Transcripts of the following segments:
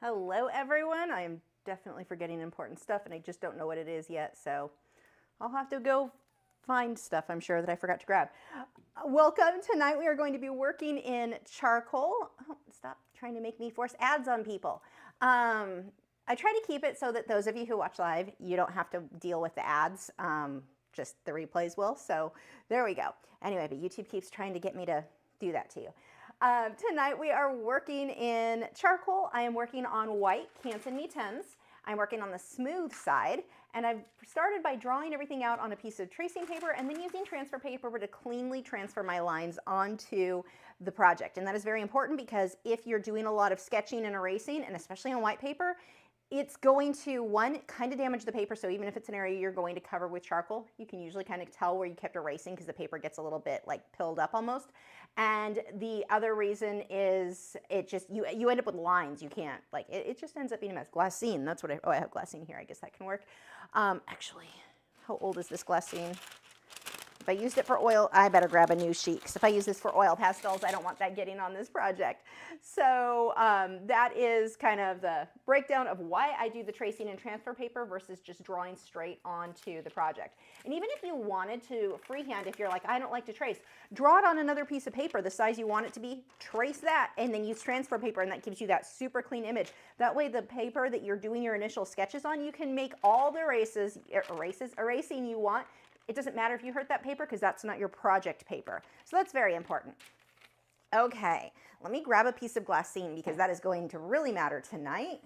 Hello everyone. I am definitely forgetting important stuff and I just don't know what it is yet, so I'll have to go find stuff I'm sure that I forgot to grab. Welcome. Tonight we are going to be working in charcoal. Oh, stop trying to make me force ads on people. I try to keep it so that those of you who watch live, you don't have to deal with the ads, just the replays will. So there we go. Anyway, but YouTube keeps trying to get me to do that to you. Tonight we are working in charcoal. I am working on white Inktense. I'm working on the smooth side, and I've started by drawing everything out on a piece of tracing paper and then using transfer paper to cleanly transfer my lines onto the project. And that is very important because if you're doing a lot of sketching and erasing, and especially on white paper, it's going to, one, kind of damage the paper. So even if it's an area you're going to cover with charcoal, you can usually kind of tell where you kept erasing because the paper gets a little bit like pilled up almost. And the other reason is it just, you end up with lines. You can't, like, it just ends up being a mess. Glassine, that's what I have glassine here. I guess that can work. Actually, how old is this glassine? If I used it for oil, I better grab a new sheet, because if I use this for oil pastels, I don't want that getting on this project. So that is kind of the breakdown of why I do the tracing and transfer paper versus just drawing straight onto the project. And even if you wanted to freehand, if you're like, I don't like to trace, draw it on another piece of paper the size you want it to be, trace that, and then use transfer paper, and that gives you that super clean image. That way the paper that you're doing your initial sketches on, you can make all the erasing you want. It doesn't matter if you hurt that paper because that's not your project paper. So that's very important. Okay, let me grab a piece of glassine because that is going to really matter tonight.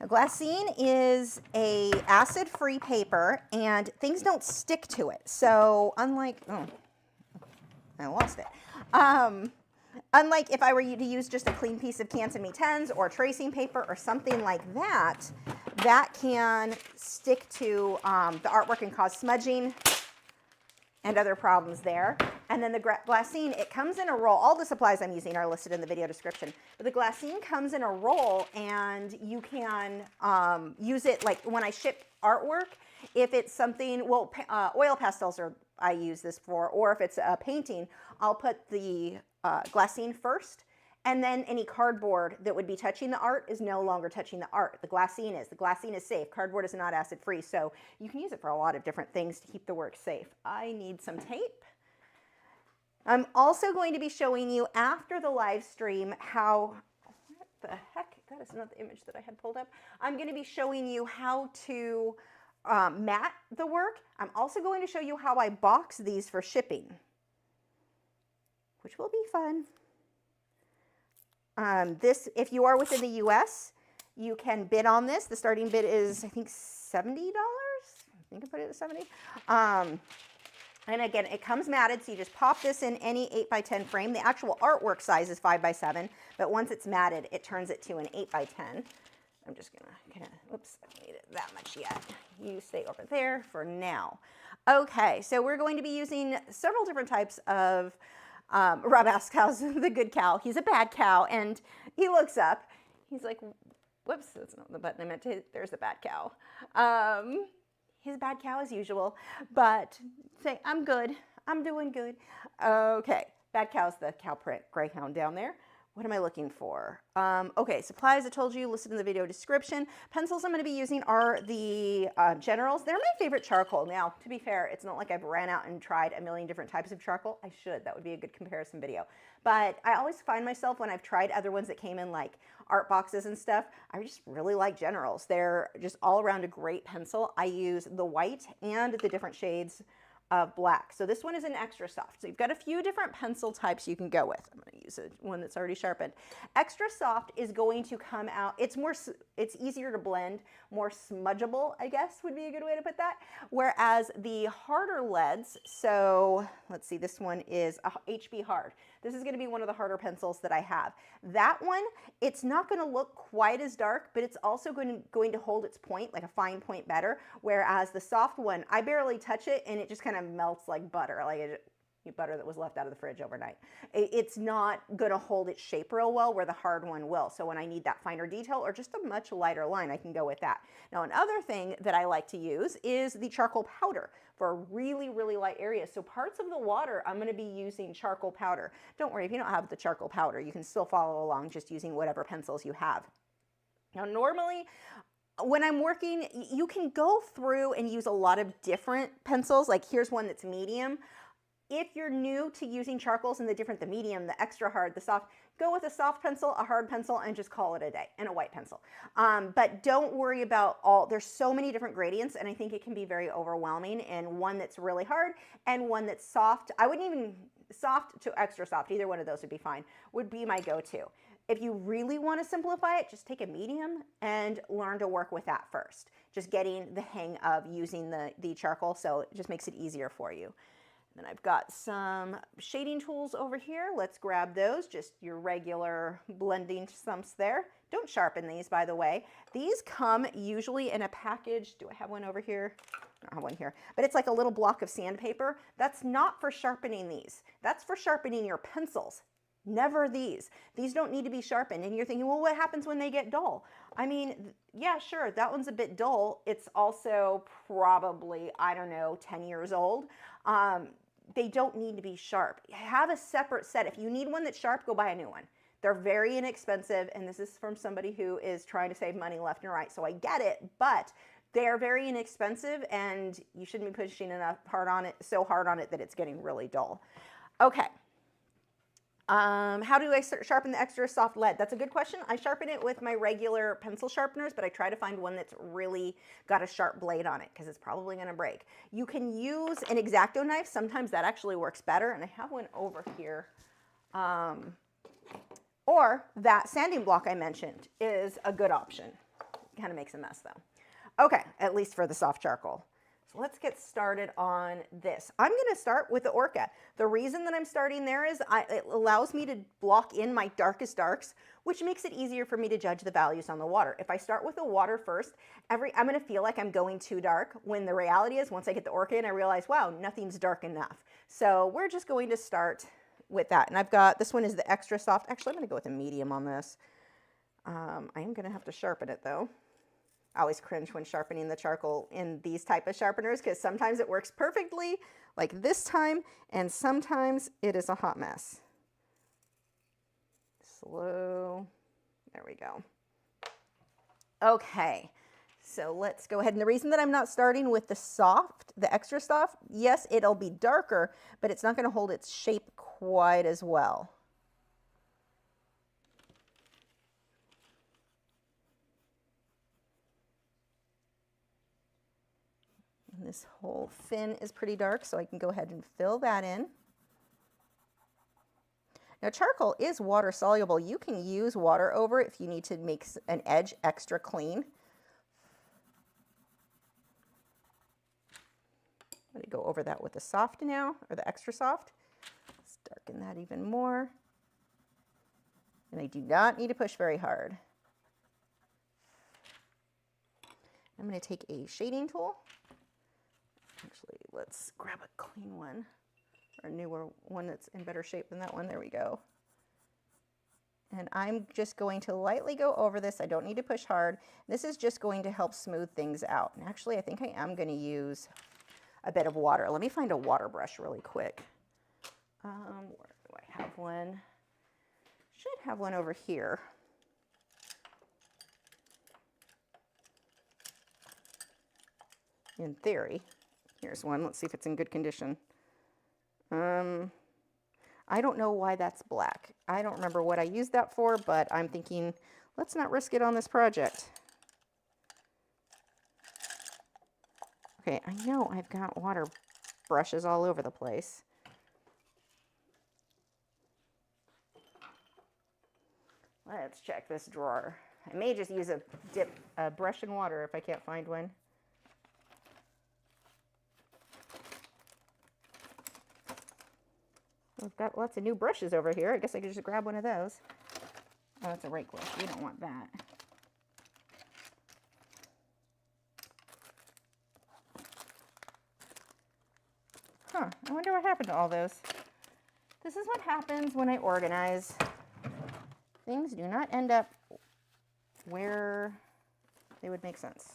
Now, glassine is a acid-free paper and things don't stick to it. So unlike, oh, I lost it. Unlike if I were to use just a clean piece of Inktense or tracing paper or something like that, that can stick to the artwork and cause smudging and other problems there. And then the glassine, it comes in a roll. All the supplies I'm using are listed in the video description. But the glassine comes in a roll and you can use it like when I ship artwork. If it's something, well, oil pastels are I use this for, or if it's a painting, I'll put the glassine first, and then any cardboard that would be touching the art is no longer touching the art. The glassine is. The glassine is safe. Cardboard is not acid-free, so you can use it for a lot of different things to keep the work safe. I need some tape. I'm also going to be showing you after the live stream how, what the heck, that is not the image that I had pulled up. I'm going to be showing you how to mat the work. I'm also going to show you how I box these for shipping, which will be fun. This, if you are within the US, you can bid on this. The starting bid is, I think, $70. I think I put it at 70. And again, it comes matted, so you just pop this in any 8x10 frame. The actual artwork size is 5x7, but once it's matted, it turns it to an 8x10. I'm just gonna kind of, whoops, I don't need it that much yet. You stay over there for now. Okay, so we're going to be using several different types of, Rob asks, how's the good cow? He's a bad cow, and he looks up. He's like, whoops, that's not the button I meant to hit. There's the bad cow. He's a bad cow as usual, but say, I'm good. I'm doing good. Okay, bad cow's the cow print greyhound down there. What am I looking for? Okay, supplies I told you, listed in the video description. Pencils I'm going to be using are the Generals. They're my favorite charcoal. Now, to be fair, it's not like I've ran out and tried a million different types of charcoal. I should. That would be a good comparison video. But I always find myself when I've tried other ones that came in like art boxes and stuff, I just really like Generals. They're just all around a great pencil. I use the white and the different shades of black. So this one is an extra soft. So you've got a few different pencil types you can go with. I'm going to use one that's already sharpened. Extra soft is going to come out, it's easier to blend, more smudgeable, I guess would be a good way to put that. Whereas the harder leads, so let's see, this one is a HB hard. This is going to be one of the harder pencils that I have. That one, it's not going to look quite as dark, but it's also going to hold its point, like a fine point better. Whereas the soft one, I barely touch it and it just kind of melts like butter. Like butter that was left out of the fridge overnight. It's not going to hold its shape real well where the hard one will. So when I need that finer detail or just a much lighter line, I can go with that. Now, another thing that I like to use is the charcoal powder for really, really light areas. So parts of the water, I'm going to be using charcoal powder. Don't worry, if you don't have the charcoal powder, you can still follow along just using whatever pencils you have. Now, normally, when I'm working, you can go through and use a lot of different pencils. Like here's one that's medium. If you're new to using charcoals and the medium, the extra hard, the soft, go with a soft pencil, a hard pencil, and just call it a day, and a white pencil. But don't worry about there's so many different gradients, and I think it can be very overwhelming, and one that's really hard and one that's soft. I wouldn't even, soft to extra soft, either one of those would be fine, would be my go-to. If you really want to simplify it, just take a medium and learn to work with that first. Just getting the hang of using the charcoal, so it just makes it easier for you. Then I've got some shading tools over here. Let's grab those, just your regular blending stumps there. Don't sharpen these, by the way. These come usually in a package. Do I have one over here? I don't have one here, but it's like a little block of sandpaper. That's not for sharpening these. That's for sharpening your pencils. Never these. These don't need to be sharpened. And you're thinking, well, what happens when they get dull? I mean, yeah, sure, that one's a bit dull. It's also probably, I don't know, 10 years old. They don't need to be sharp. Have a separate set. If you need one that's sharp, go buy a new one. They're very inexpensive, and this is from somebody who is trying to save money left and right, so I get it, but they're very inexpensive, and you shouldn't be pushing so hard on it that it's getting really dull. Okay. How do I sharpen the extra soft lead? That's a good question. I sharpen it with my regular pencil sharpeners, but I try to find one that's really got a sharp blade on it because it's probably going to break. You can use an X-Acto knife. Sometimes that actually works better, and I have one over here. Or that sanding block I mentioned is a good option. Kind of makes a mess though. Okay, at least for the soft charcoal. So let's get started on this. I'm going to start with the Orca. The reason that I'm starting there is it allows me to block in my darkest darks, which makes it easier for me to judge the values on the water. If I start with the water first, I'm going to feel like I'm going too dark, when the reality is once I get the Orca in, I realize, wow, nothing's dark enough. So we're just going to start with that. And I've got, this one is the extra soft. Actually, I'm going to go with a medium on this. I am going to have to sharpen it though. I always cringe when sharpening the charcoal in these type of sharpeners because sometimes it works perfectly like this time and sometimes it is a hot mess. Slow. There we go. Okay, so let's go ahead. And the reason that I'm not starting with the soft, the extra soft, yes, it'll be darker, but it's not going to hold its shape quite as well. And this whole fin is pretty dark, so I can go ahead and fill that in. Now, charcoal is water soluble. You can use water over it if you need to make an edge extra clean. I'm going to go over that with the soft now, or the extra soft. Let's darken that even more. And I do not need to push very hard. I'm going to take a shading tool. Actually, let's grab a clean one, or a newer one that's in better shape than that one. There we go. And I'm just going to lightly go over this. I don't need to push hard. This is just going to help smooth things out. And actually, I think I am going to use a bit of water. Let me find a water brush really quick. Where do I have one? Should have one over here. In theory. Here's one. Let's see if it's in good condition. I don't know why that's black. I don't remember what I used that for, but I'm thinking, let's not risk it on this project. Okay, I know I've got water brushes all over the place. Let's check this drawer. I may just use a brush in water if I can't find one. We've got lots of new brushes over here. I guess I could just grab one of those. Oh, that's a rake brush. We don't want that. Huh, I wonder what happened to all those. This is what happens when I organize. Things do not end up where they would make sense.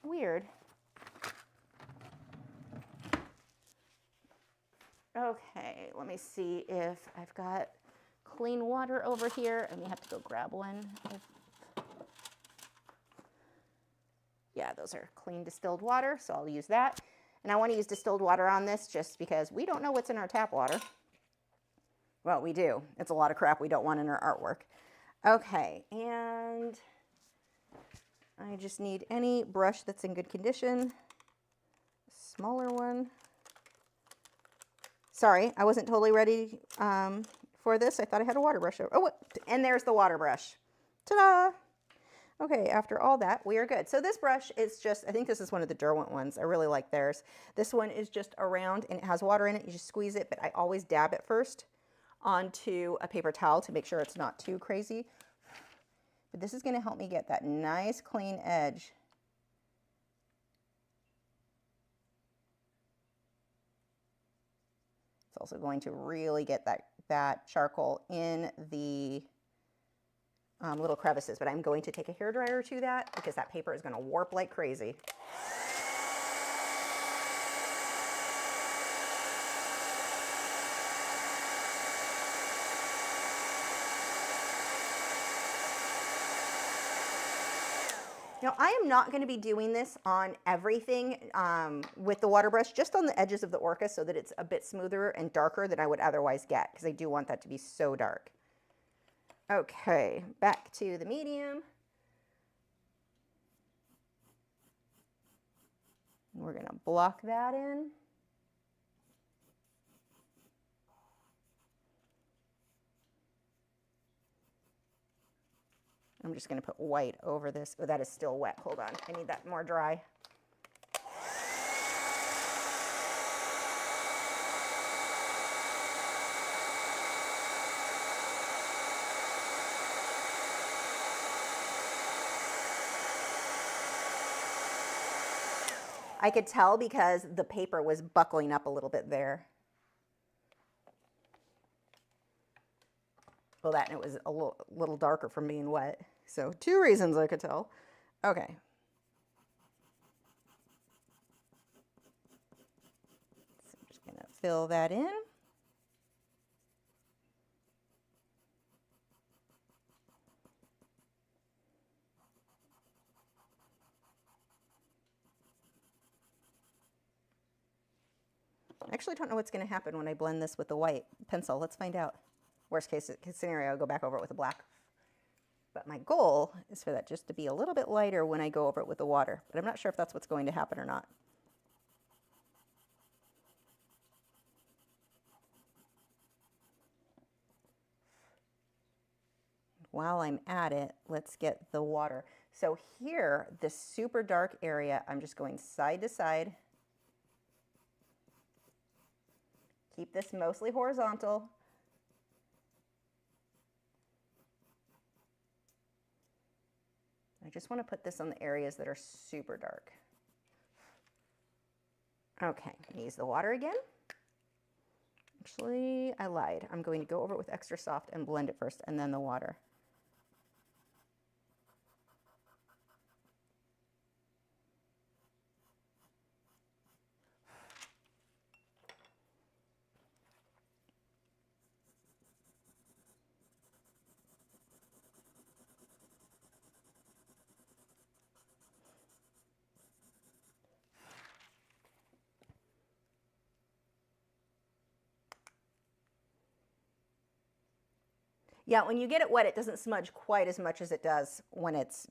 Weird. Okay, let me see if I've got clean water over here. I may have to go grab one. Yeah, those are clean distilled water, so I'll use that. And I want to use distilled water on this just because we don't know what's in our tap water. Well, we do. It's a lot of crap we don't want in our artwork. Okay, and I just need any brush that's in good condition. A smaller one. Sorry, I wasn't totally ready for this. I thought I had a water brush over. Oh, and there's the water brush. Ta-da! Okay, after all that, we are good. So this brush is just, I think this is one of the Derwent ones. I really like theirs. This one is just a round and it has water in it. You just squeeze it, but I always dab it first onto a paper towel to make sure it's not too crazy. But this is going to help me get that nice clean edge. It's also going to really get that charcoal in the little crevices, but I'm going to take a hairdryer to that because that paper is going to warp like crazy. Now, I am not going to be doing this on everything with the water brush, just on the edges of the orca so that it's a bit smoother and darker than I would otherwise get, because I do want that to be so dark. Okay, back to the medium. We're going to block that in. I'm just going to put white over this. Oh, that is still wet. Hold on. I need that more dry. I could tell because the paper was buckling up a little bit there. Well, that and it was a little darker from being wet. So 2 reasons I could tell. Okay. So I'm just going to fill that in. I actually don't know what's going to happen when I blend this with the white pencil. Let's find out. Worst case scenario, I'll go back over it with the black. But my goal is for that just to be a little bit lighter when I go over it with the water. But I'm not sure if that's what's going to happen or not. While I'm at it, let's get the water. So here, this super dark area, I'm just going side to side. Keep this mostly horizontal. I just want to put this on the areas that are super dark. Okay, use the water again. Actually, I lied. I'm going to go over it with extra soft and blend it first and then the water. Yeah, when you get it wet, it doesn't smudge quite as much as it does when it's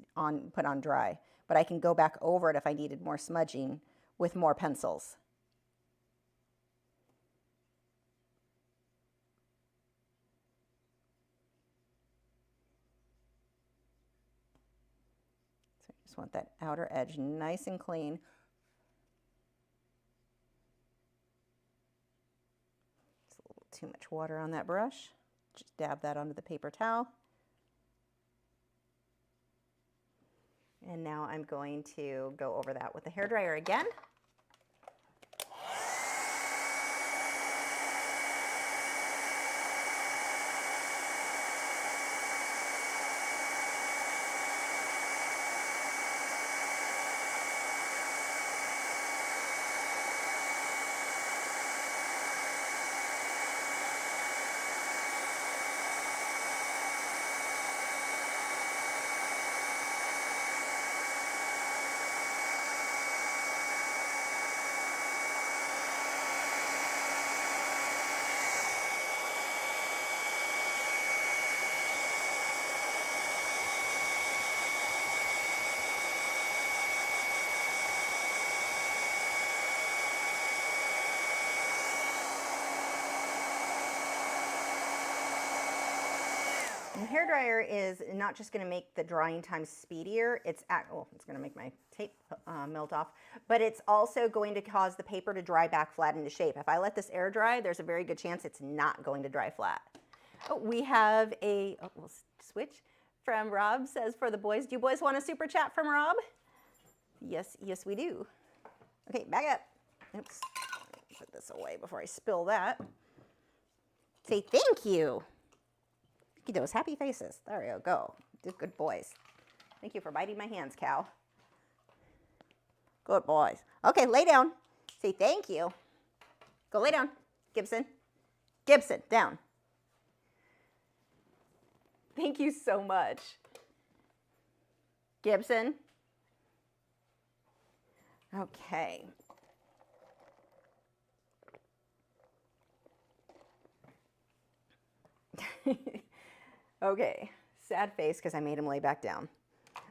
put on dry. But I can go back over it if I needed more smudging with more pencils. So I just want that outer edge nice and clean. It's a little too much water on that brush. Just dab that onto the paper towel. And now I'm going to go over that with the hairdryer again. The hairdryer is not just going to make the drying time speedier, it's going to make my tape melt off, but it's also going to cause the paper to dry back flat into shape. If I let this air dry, there's a very good chance it's not going to dry flat. Oh, we have we'll switch from Rob, says for the boys. Do you boys want a super chat from Rob? Yes, yes we do. Okay, back up. Oops, put this away before I spill that. Say thank you. Look at those happy faces. There you go. Good boys. Thank you for biting my hands, cow. Good boys. Okay, lay down. Say thank you. Go lay down. Gibson. Gibson, down. Thank you so much. Gibson. Okay. Okay, sad face because I made him lay back down.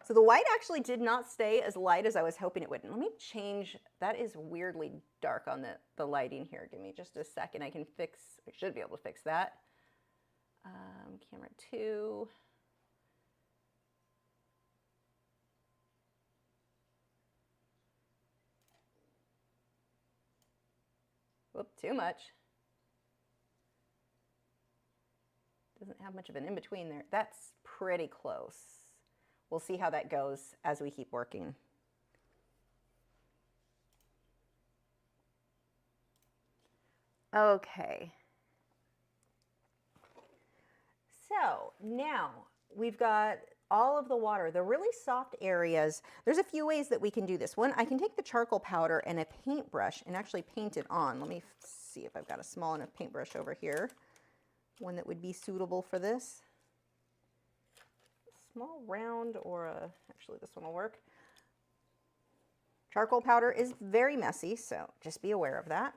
So the white actually did not stay as light as I was hoping it would. Let me change, that is weirdly dark on the lighting here. Give me just a second. I should be able to fix that. Camera 2. Whoop, too much. Doesn't have much of an in-between there. That's pretty close. We'll see how that goes as we keep working. Okay. So now we've got all of the water, the really soft areas. There's a few ways that we can do this. One, I can take the charcoal powder and a paintbrush and actually paint it on. Let me see if I've got a small enough paintbrush over here. One that would be suitable for this. Small round or actually this one will work. Charcoal powder is very messy, so just be aware of that.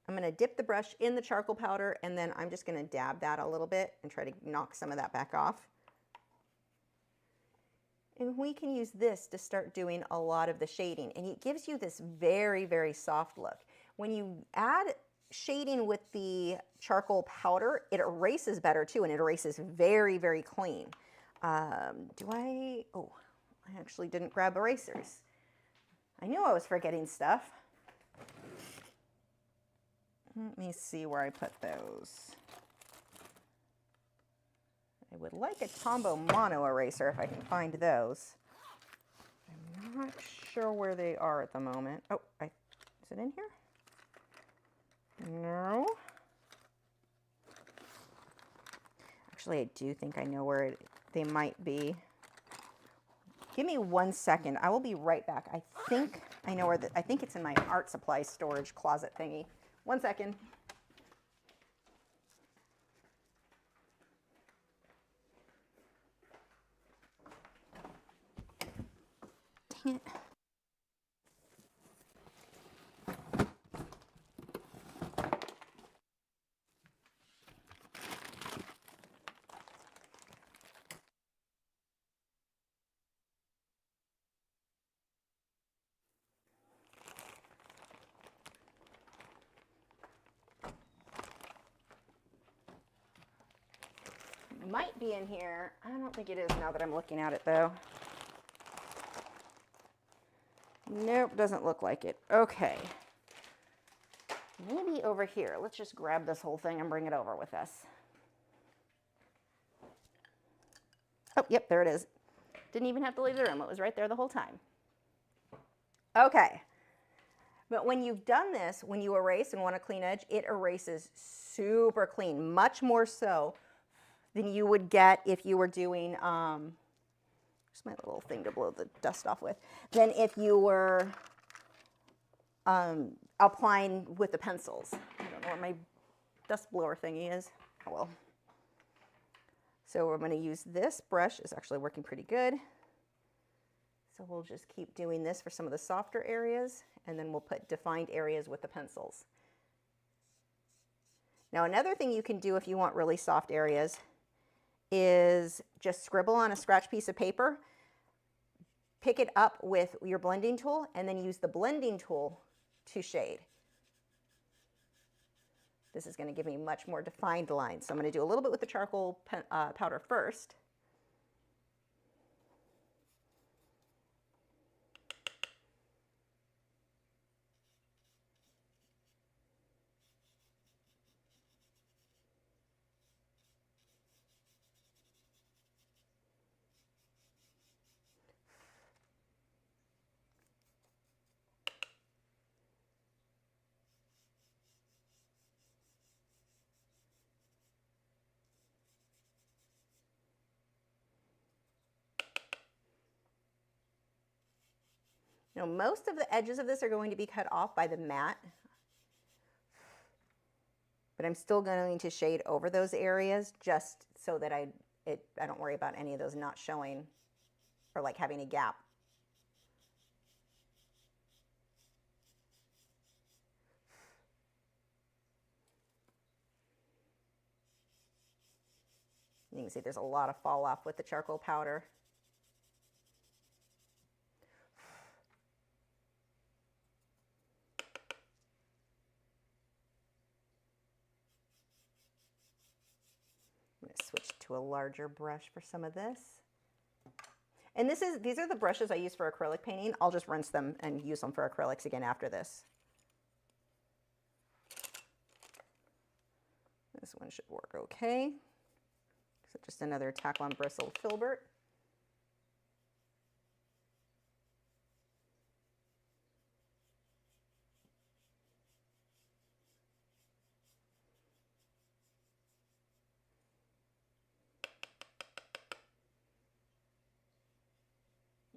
I'm going to dip the brush in the charcoal powder and then I'm just going to dab that a little bit and try to knock some of that back off. And we can use this to start doing a lot of the shading, and it gives you this very, very soft look. When you add shading with the charcoal powder, it erases better too, and it erases very, very clean. I actually didn't grab erasers. I knew I was forgetting stuff. Let me see where I put those. I would like a Tombow mono eraser if I can find those. I'm not sure where they are at the moment. Oh, is it in here? No. Actually, I do think I know where they might be. Give me 1 second. I will be right back. I think I know where I think it's in my art supply storage closet thingy. 1 second. Dang it. Might be in here. I don't think it is now that I'm looking at it though. Nope, doesn't look like it. Okay. Maybe over here. Let's just grab this whole thing and bring it over with us. Oh, yep, there it is. Didn't even have to leave the room. It was right there the whole time. Okay. But when you've done this, when you erase and want a clean edge, it erases super clean, much more so than you would get if you were doing, just my little thing to blow the dust off with, than if you were applying with the pencils. I don't know where my dust blower thingy is. Oh well. So we're going to use this brush. It's actually working pretty good. So we'll just keep doing this for some of the softer areas, and then we'll put defined areas with the pencils. Now another thing you can do if you want really soft areas is just scribble on a scratch piece of paper, pick it up with your blending tool, and then use the blending tool to shade. This is going to give me much more defined lines. So I'm going to do a little bit with the charcoal powder first. Now, most of the edges of this are going to be cut off by the mat, but I'm still going to shade over those areas just so that I don't worry about any of those not showing or like having a gap. You can see there's a lot of fall off with the charcoal powder. I'm going to switch to a larger brush for some of this. And these are the brushes I use for acrylic painting. I'll just rinse them and use them for acrylics again after this. This one should work okay. So just another tack-on bristled filbert.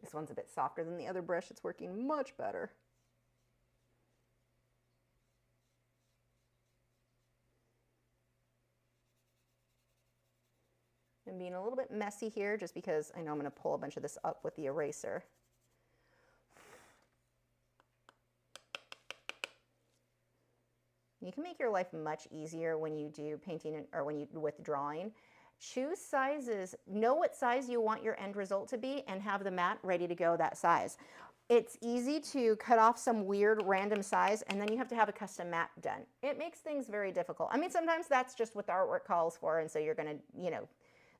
This one's a bit softer than the other brush. It's working much better. I'm being a little bit messy here just because I know I'm going to pull a bunch of this up with the eraser. You can make your life much easier when you do painting or when you with drawing. Choose sizes, know what size you want your end result to be, and have the mat ready to go that size. It's easy to cut off some weird random size and then you have to have a custom mat done. It makes things very difficult. I mean, sometimes that's just what the artwork calls for, and so you're going to,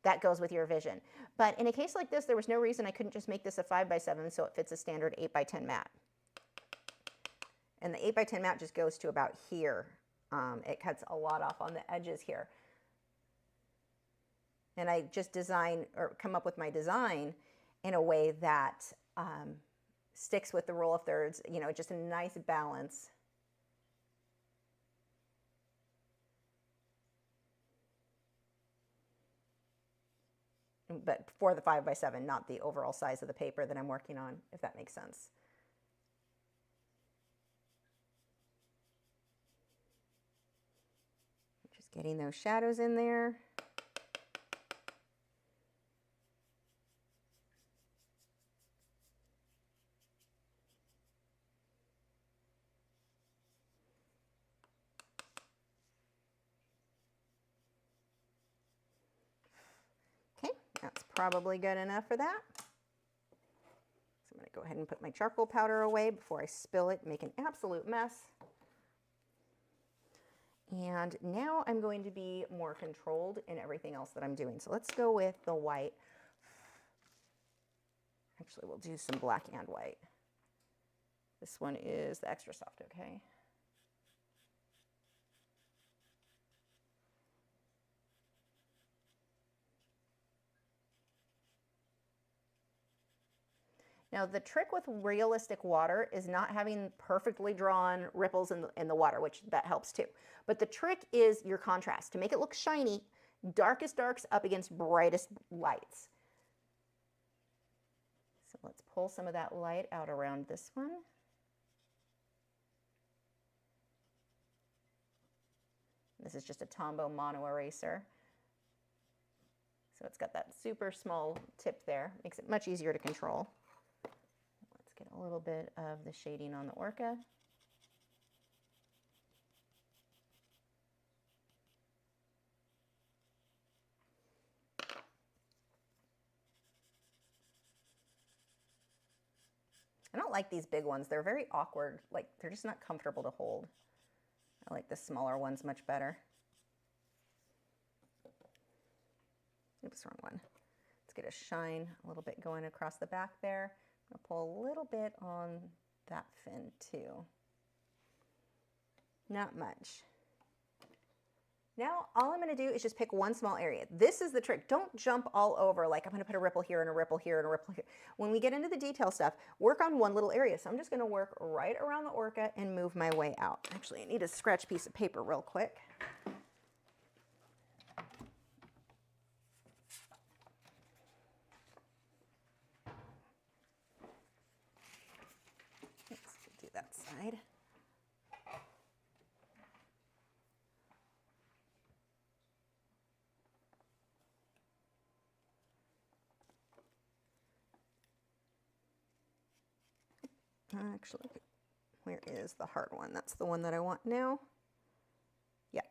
that goes with your vision. But in a case like this, there was no reason I couldn't just make this a 5x7 so it fits a standard 8x10 mat. And the 8x10 mat just goes to about here. It cuts a lot off on the edges here. And I just come up with my design in a way that sticks with the rule of thirds, just a nice balance. But for the 5x7, not the overall size of the paper that I'm working on, if that makes sense. Just getting those shadows in there. That's probably good enough for that. So I'm going to go ahead and put my charcoal powder away before I spill it and make an absolute mess. And now I'm going to be more controlled in everything else that I'm doing. So let's go with the white. Actually, we'll do some black and white. This one is the extra soft, okay? Now the trick with realistic water is not having perfectly drawn ripples in the water, which that helps too. But the trick is your contrast. To make it look shiny, darkest darks up against brightest lights. So let's pull some of that light out around this one. This is just a Tombow mono eraser. So it's got that super small tip there. Makes it much easier to control. Let's get a little bit of the shading on the orca. I don't like these big ones. They're very awkward. Like, they're just not comfortable to hold. I like the smaller ones much better. Oops, wrong one. Let's get a shine a little bit going across the back there. I'm gonna pull a little bit on that fin too. Not much. Now, all I'm gonna do is just pick one small area. This is the trick. Don't jump all over, like I'm gonna put a ripple here and a ripple here and a ripple here. When we get into the detail stuff, work on one little area. So I'm just gonna work right around the orca and move my way out. Actually, I need a scratch piece of paper real quick. Let's do that side. Actually, where is the hard one? That's the one that I want now. Yeah.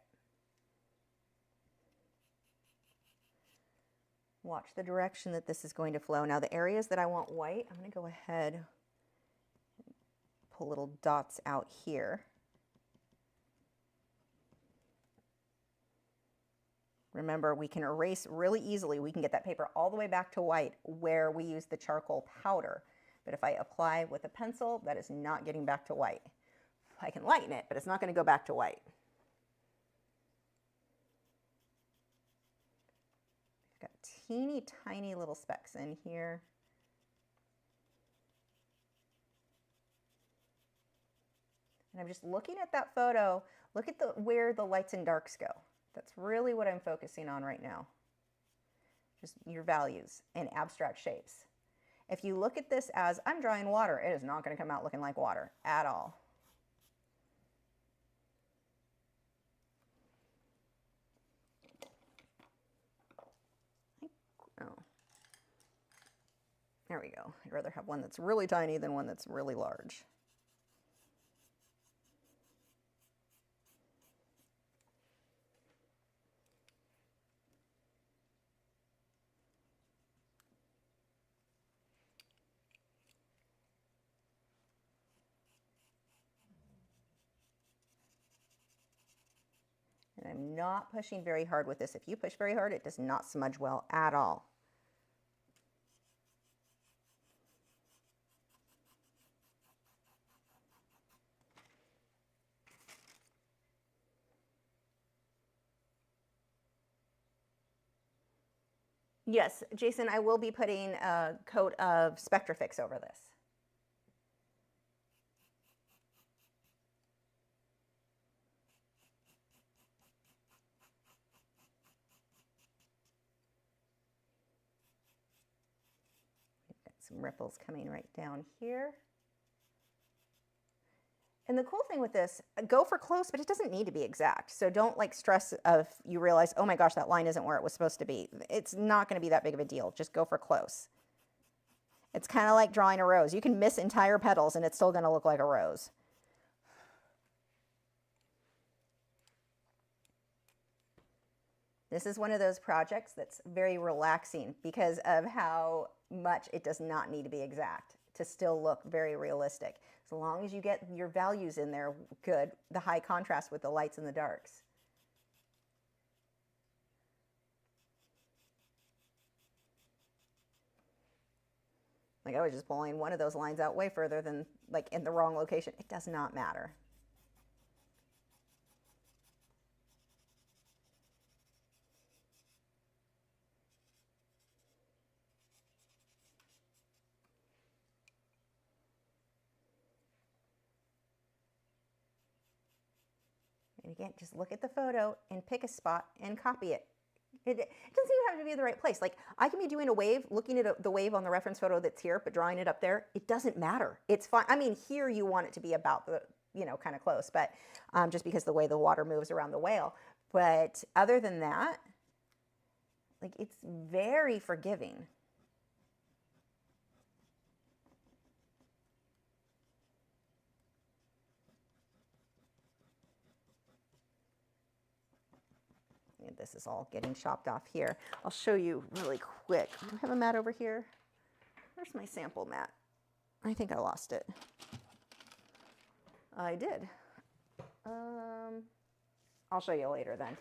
Watch the direction that this is going to flow. Now the areas that I want white, I'm going to go ahead and pull little dots out here. Remember, we can erase really easily. We can get that paper all the way back to white where we use the charcoal powder. But if I apply with a pencil, that is not getting back to white. I can lighten it, but it's not going to go back to white. I've got teeny tiny little specks in here. And I'm just looking at that photo. Look at where the lights and darks go. That's really what I'm focusing on right now. Just your values and abstract shapes. If you look at this as, I'm drawing water, it is not going to come out looking like water at all. Oh. There we go. I'd rather have one that's really tiny than one that's really large. And I'm not pushing very hard with this. If you push very hard, it does not smudge well at all. Yes, Jason, I will be putting a coat of Spectrafix over this. Some ripples coming right down here. And the cool thing with this, go for close, but it doesn't need to be exact. So don't like stress if you realize, oh my gosh, that line isn't where it was supposed to be. It's not going to be that big of a deal. Just go for close. It's kind of like drawing a rose. You can miss entire petals and it's still going to look like a rose. This is one of those projects that's very relaxing because of how much it does not need to be exact to still look very realistic. As long as you get your values in there good, the high contrast with the lights and the darks. Like I was just pulling one of those lines out way further than like in the wrong location. It does not matter. And again, just look at the photo and pick a spot and copy it. It doesn't even have to be the right place. Like I can be doing a wave, looking at the wave on the reference photo that's here, but drawing it up there, it doesn't matter. It's fine. I mean, here you want it to be about the, you know, kind of close, but just because the way the water moves around the whale. But other than that, like it's very forgiving. This is all getting chopped off here. I'll show you really quick. Do I have a mat over here? Where's my sample mat? I think I lost it. I did. I'll show you later then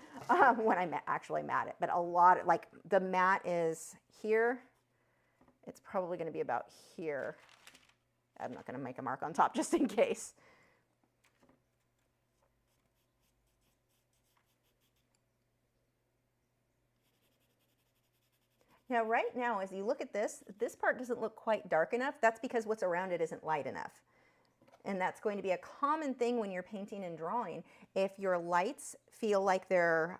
when I actually mat it. But a lot, like the mat is here. It's probably going to be about here. I'm not going to make a mark on top just in case. Now, right now, as you look at this part doesn't look quite dark enough. That's because what's around it isn't light enough. And that's going to be a common thing when you're painting and drawing. If your lights feel like they're,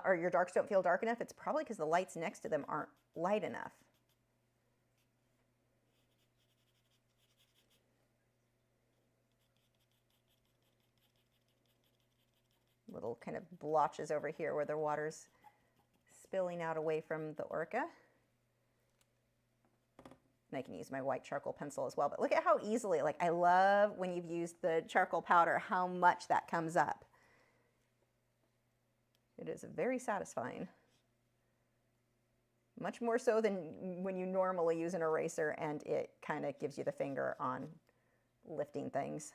or your darks don't feel dark enough, it's probably because the lights next to them aren't light enough. Little kind of blotches over here where the water's spilling out away from the orca. And I can use my white charcoal pencil as well, but look at how easily, like I love when you've used the charcoal powder, how much that comes up. It is very satisfying. Much more so than when you normally use an eraser and it kind of gives you the finger on lifting things.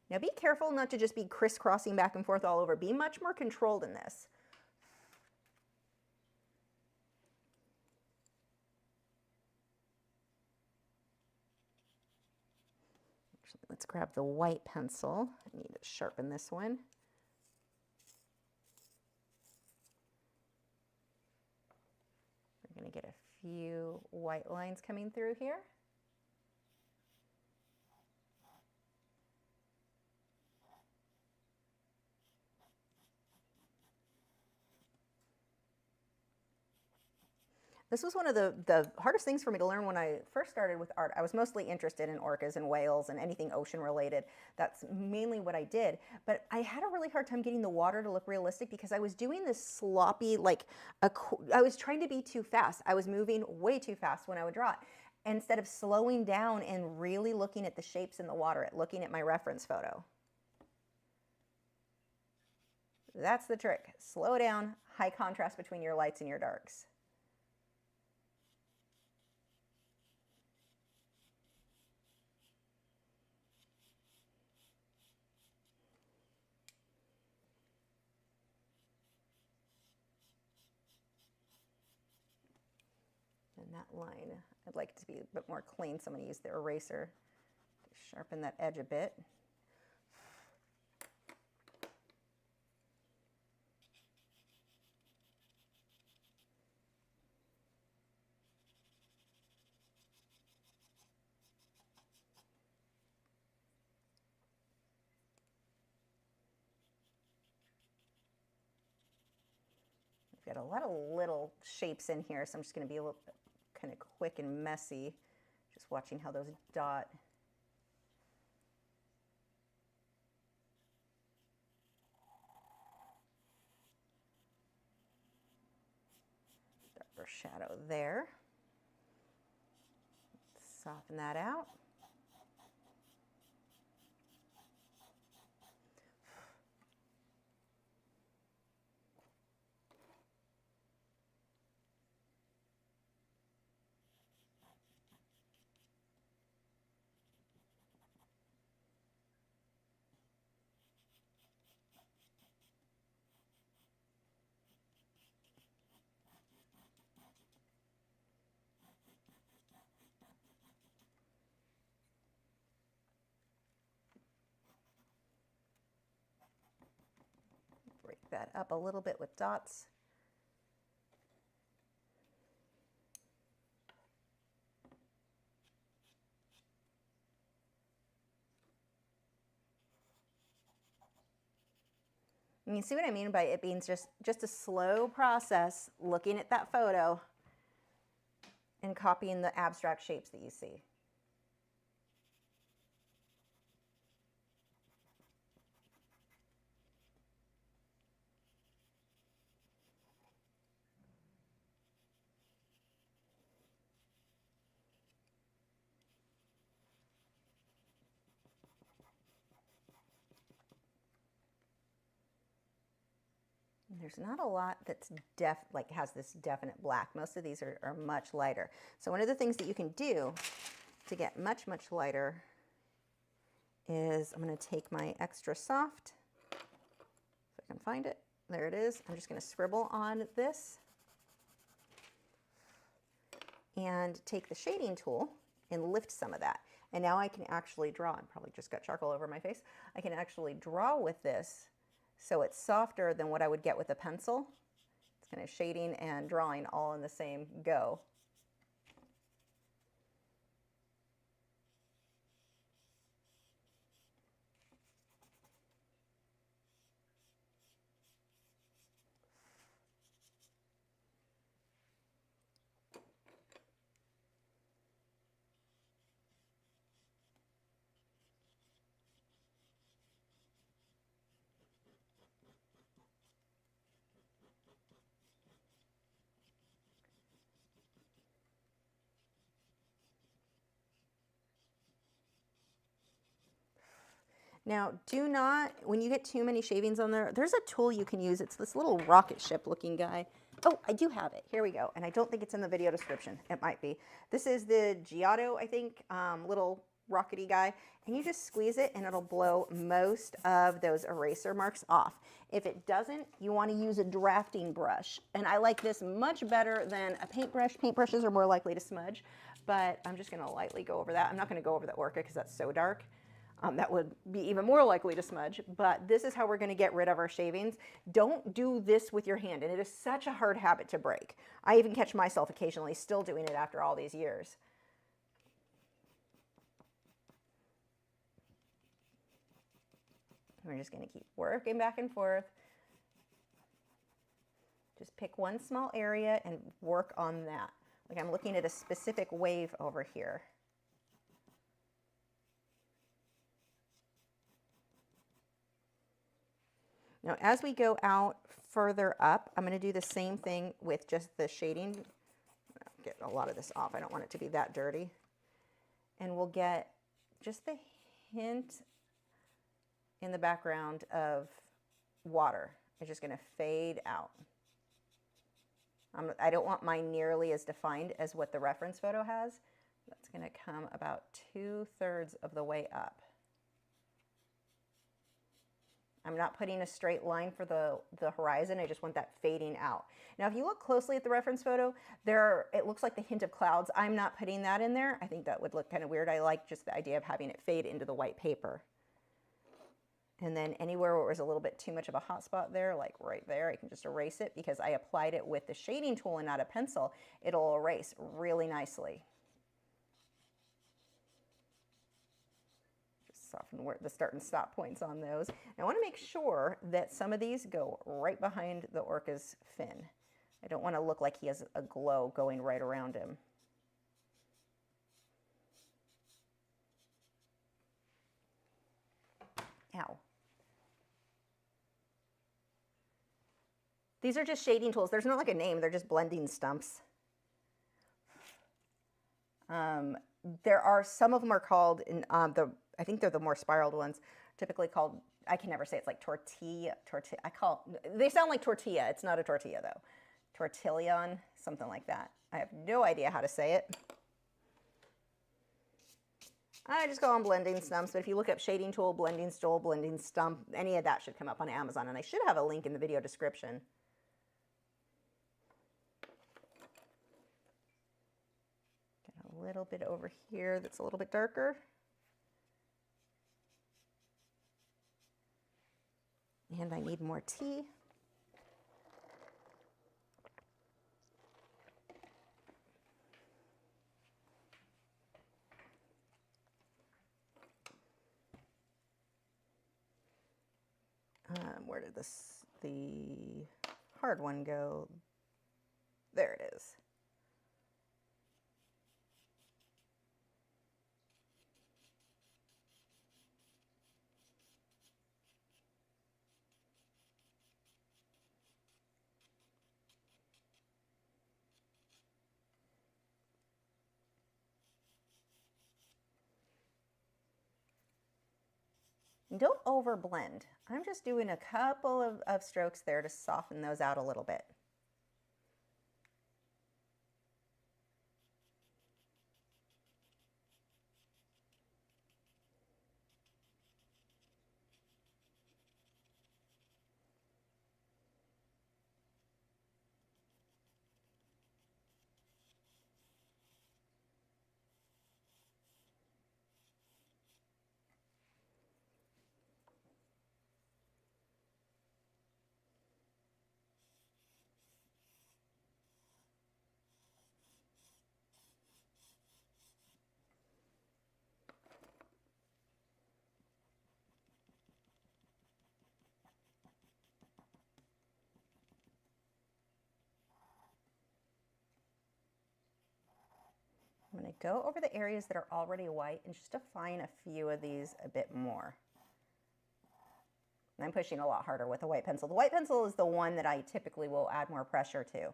Now be careful not to just be crisscrossing back and forth all over. Be much more controlled in this. Actually, let's grab the white pencil. I need to sharpen this one. We're going to get a few white lines coming through here. This was one of the hardest things for me to learn when I first started with art. I was mostly interested in orcas and whales and anything ocean related. That's mainly what I did. But I had a really hard time getting the water to look realistic because I was doing this sloppy, like, I was trying to be too fast. I was moving way too fast when I would draw it. Instead of slowing down and really looking at the shapes in the water, looking at my reference photo. That's the trick. Slow down, high contrast between your lights and your darks. And that line, I'd like it to be a bit more clean, so I'm going to use the eraser to sharpen that edge a bit. I've got a lot of little shapes in here, so I'm just going to be a little kind of quick and messy, just watching how those dot. Darker shadow there. Soften that out. Break that up a little bit with dots. And you see what I mean by it being just a slow process, looking at that photo and copying the abstract shapes that you see. There's not a lot that's has this definite black. Most of these are much lighter. So one of the things that you can do to get much, much lighter is I'm going to take my extra soft, if I can find it, there it is. I'm just going to scribble on this and take the shading tool and lift some of that. And now I can actually draw. I probably just got charcoal over my face. I can actually draw with this so it's softer than what I would get with a pencil. It's kind of shading and drawing all in the same go. Now, do not, when you get too many shavings on there, there's a tool you can use. It's this little rocket ship looking guy. Oh, I do have it. Here we go. And I don't think it's in the video description. It might be. This is the Giotto, I think, little rockety guy. And you just squeeze it and it'll blow most of those eraser marks off. If it doesn't, you want to use a drafting brush. And I like this much better than a paintbrush. Paintbrushes are more likely to smudge, but I'm just going to lightly go over that. I'm not going to go over the orca because that's so dark. That would be even more likely to smudge, but this is how we're going to get rid of our shavings. Don't do this with your hand, and it is such a hard habit to break. I even catch myself occasionally still doing it after all these years. We're just going to keep working back and forth. Just pick one small area and work on that. Like I'm looking at a specific wave over here. Now, as we go out further up, I'm going to do the same thing with just the shading. I'll get a lot of this off. I don't want it to be that dirty. And we'll get just the hint in the background of water. It's just going to fade out. I don't want mine nearly as defined as what the reference photo has. That's going to come about 2/3 of the way up. I'm not putting a straight line for the horizon. I just want that fading out. Now, if you look closely at the reference photo, it looks like the hint of clouds. I'm not putting that in there. I think that would look kind of weird. I like just the idea of having it fade into the white paper. And then anywhere where it was a little bit too much of a hot spot there, like right there, I can just erase it because I applied it with the shading tool and not a pencil. It'll erase really nicely. Soften where the start and stop points on those. And I want to make sure that some of these go right behind the orca's fin. I don't want to look like he has a glow going right around him. Ow. These are just shading tools. There's not like a name. They're just blending stumps. There are, some of them are called, I think they're the more spiraled ones, typically called, I can never say, it's like tortilla, they sound like tortilla. It's not a tortilla though. Tortillon, something like that. I have no idea how to say it. I just call them blending stumps, but if you look up shading tool, blending stump, any of that should come up on Amazon, and I should have a link in the video description. Get a little bit over here that's a little bit darker. And I need more tea. Where did the hard one go? There it is. Don't overblend. I'm just doing a couple of strokes there to soften those out a little bit. I'm going to go over the areas that are already white and just define a few of these a bit more. And I'm pushing a lot harder with the white pencil. The white pencil is the one that I typically will add more pressure to.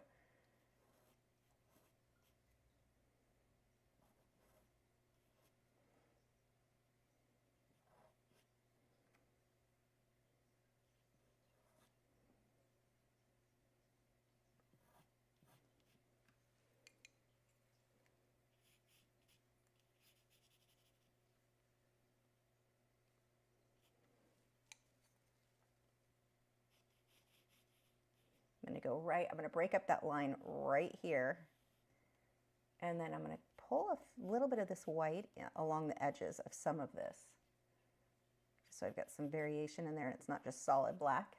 I'm going to go right, I'm going to break up that line right here. And then I'm going to pull a little bit of this white along the edges of some of this. Just so I've got some variation in there and it's not just solid black.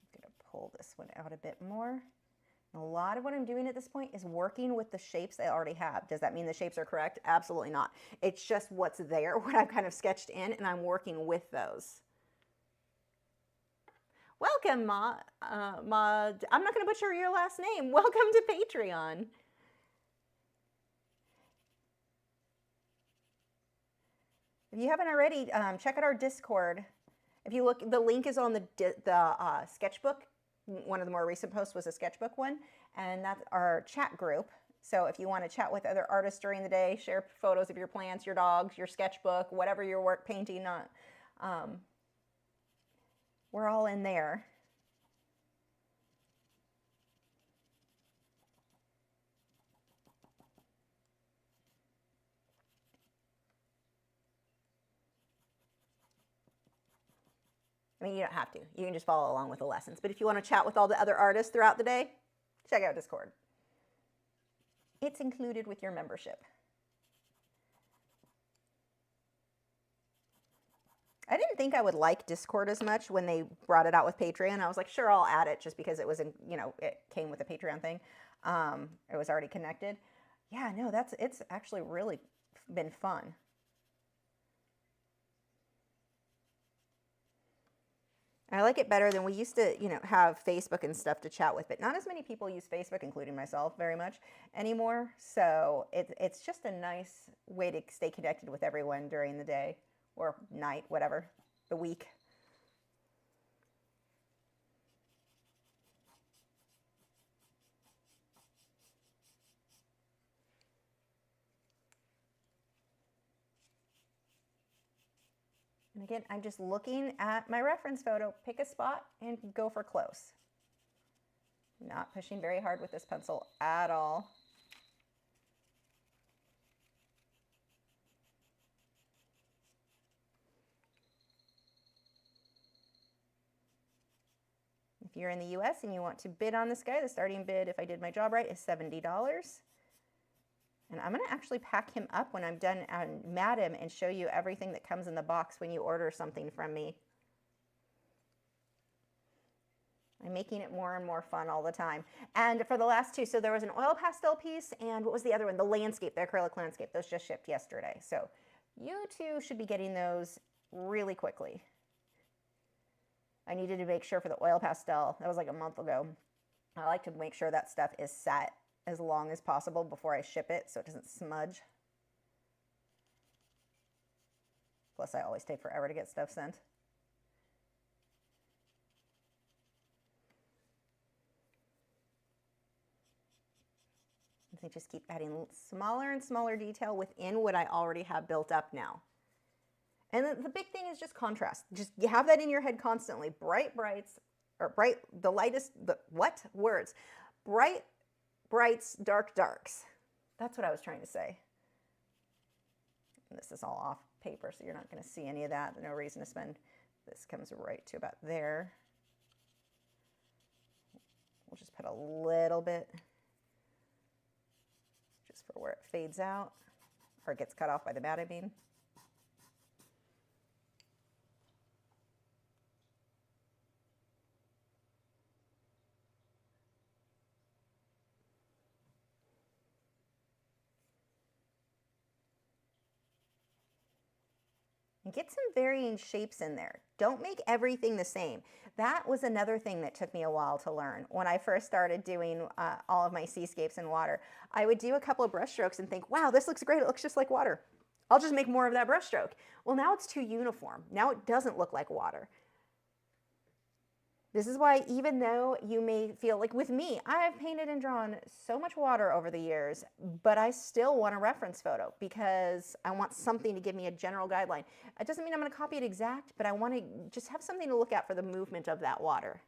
I'm going to pull this one out a bit more. A lot of what I'm doing at this point is working with the shapes I already have. Does that mean the shapes are correct? Absolutely not. It's just what's there, what I've kind of sketched in, and I'm working with those. Welcome, I'm not going to butcher your last name. Welcome to Patreon. If you haven't already, check out our Discord. If you look, the link is on the sketchbook. One of the more recent posts was a sketchbook one, and that's our chat group. So if you want to chat with other artists during the day, share photos of your plants, your dogs, your sketchbook, whatever your work, painting, we're all in there. I mean, you don't have to. You can just follow along with the lessons. But if you want to chat with all the other artists throughout the day, check out Discord. It's included with your membership. I didn't think I would like Discord as much when they brought it out with Patreon. I was like, sure, I'll add it just because it was in, you know, it came with a Patreon thing. It was already connected. Yeah, no, it's actually really been fun. I like it better than we used to, you know, have Facebook and stuff to chat with, but not as many people use Facebook, including myself, very much anymore. So it's just a nice way to stay connected with everyone during the day or night, whatever, the week. And again, I'm just looking at my reference photo, pick a spot and go for close. Not pushing very hard with this pencil at all. If you're in the US and you want to bid on this guy, the starting bid, if I did my job right, is $70. And I'm going to actually pack him up when I'm done and mat him and show you everything that comes in the box when you order something from me. I'm making it more and more fun all the time. And for the last two, so there was an oil pastel piece and what was the other one? The landscape, the acrylic landscape. Those just shipped yesterday. So you two should be getting those really quickly. I needed to make sure for the oil pastel, that was like a month ago. I like to make sure that stuff is set as long as possible before I ship it so it doesn't smudge. Plus I always take forever to get stuff sent. I just keep adding smaller and smaller detail within what I already have built up now. And the big thing is just contrast. Just you have that in your head constantly. Bright brights, or bright, the lightest, what? Words. Bright brights, dark darks. That's what I was trying to say. And this is all off paper, so you're not going to see any of that. There's no reason to spend. This comes right to about there. We'll just put a little bit just for where it fades out, or gets cut off by the mat, I mean. And get some varying shapes in there. Don't make everything the same. That was another thing that took me a while to learn. When I first started doing all of my seascapes in water, I would do a couple of brush strokes and think, wow, this looks great. It looks just like water. I'll just make more of that brush stroke. Well, now it's too uniform. Now it doesn't look like water. This is why, even though you may feel like with me, I've painted and drawn so much water over the years, but I still want a reference photo because I want something to give me a general guideline. It doesn't mean I'm going to copy it exact, but I want to just have something to look at for the movement of that water.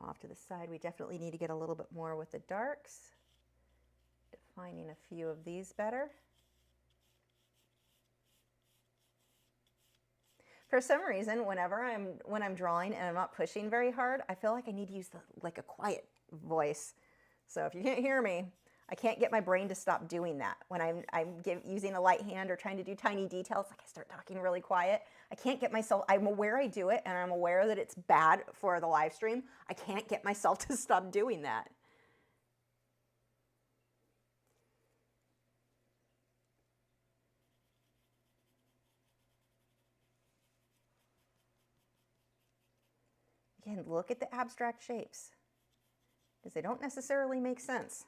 Off to the side, we definitely need to get a little bit more with the darks, defining a few of these better. For some reason, whenever when I'm drawing and I'm not pushing very hard, I feel like I need to use like a quiet voice. So if you can't hear me, I can't get my brain to stop doing that. When I'm using a light hand or trying to do tiny details, like I start talking really quiet. I can't get myself, I'm aware I do it and I'm aware that it's bad for the live stream. I can't get myself to stop doing that. Again, look at the abstract shapes because they don't necessarily make sense.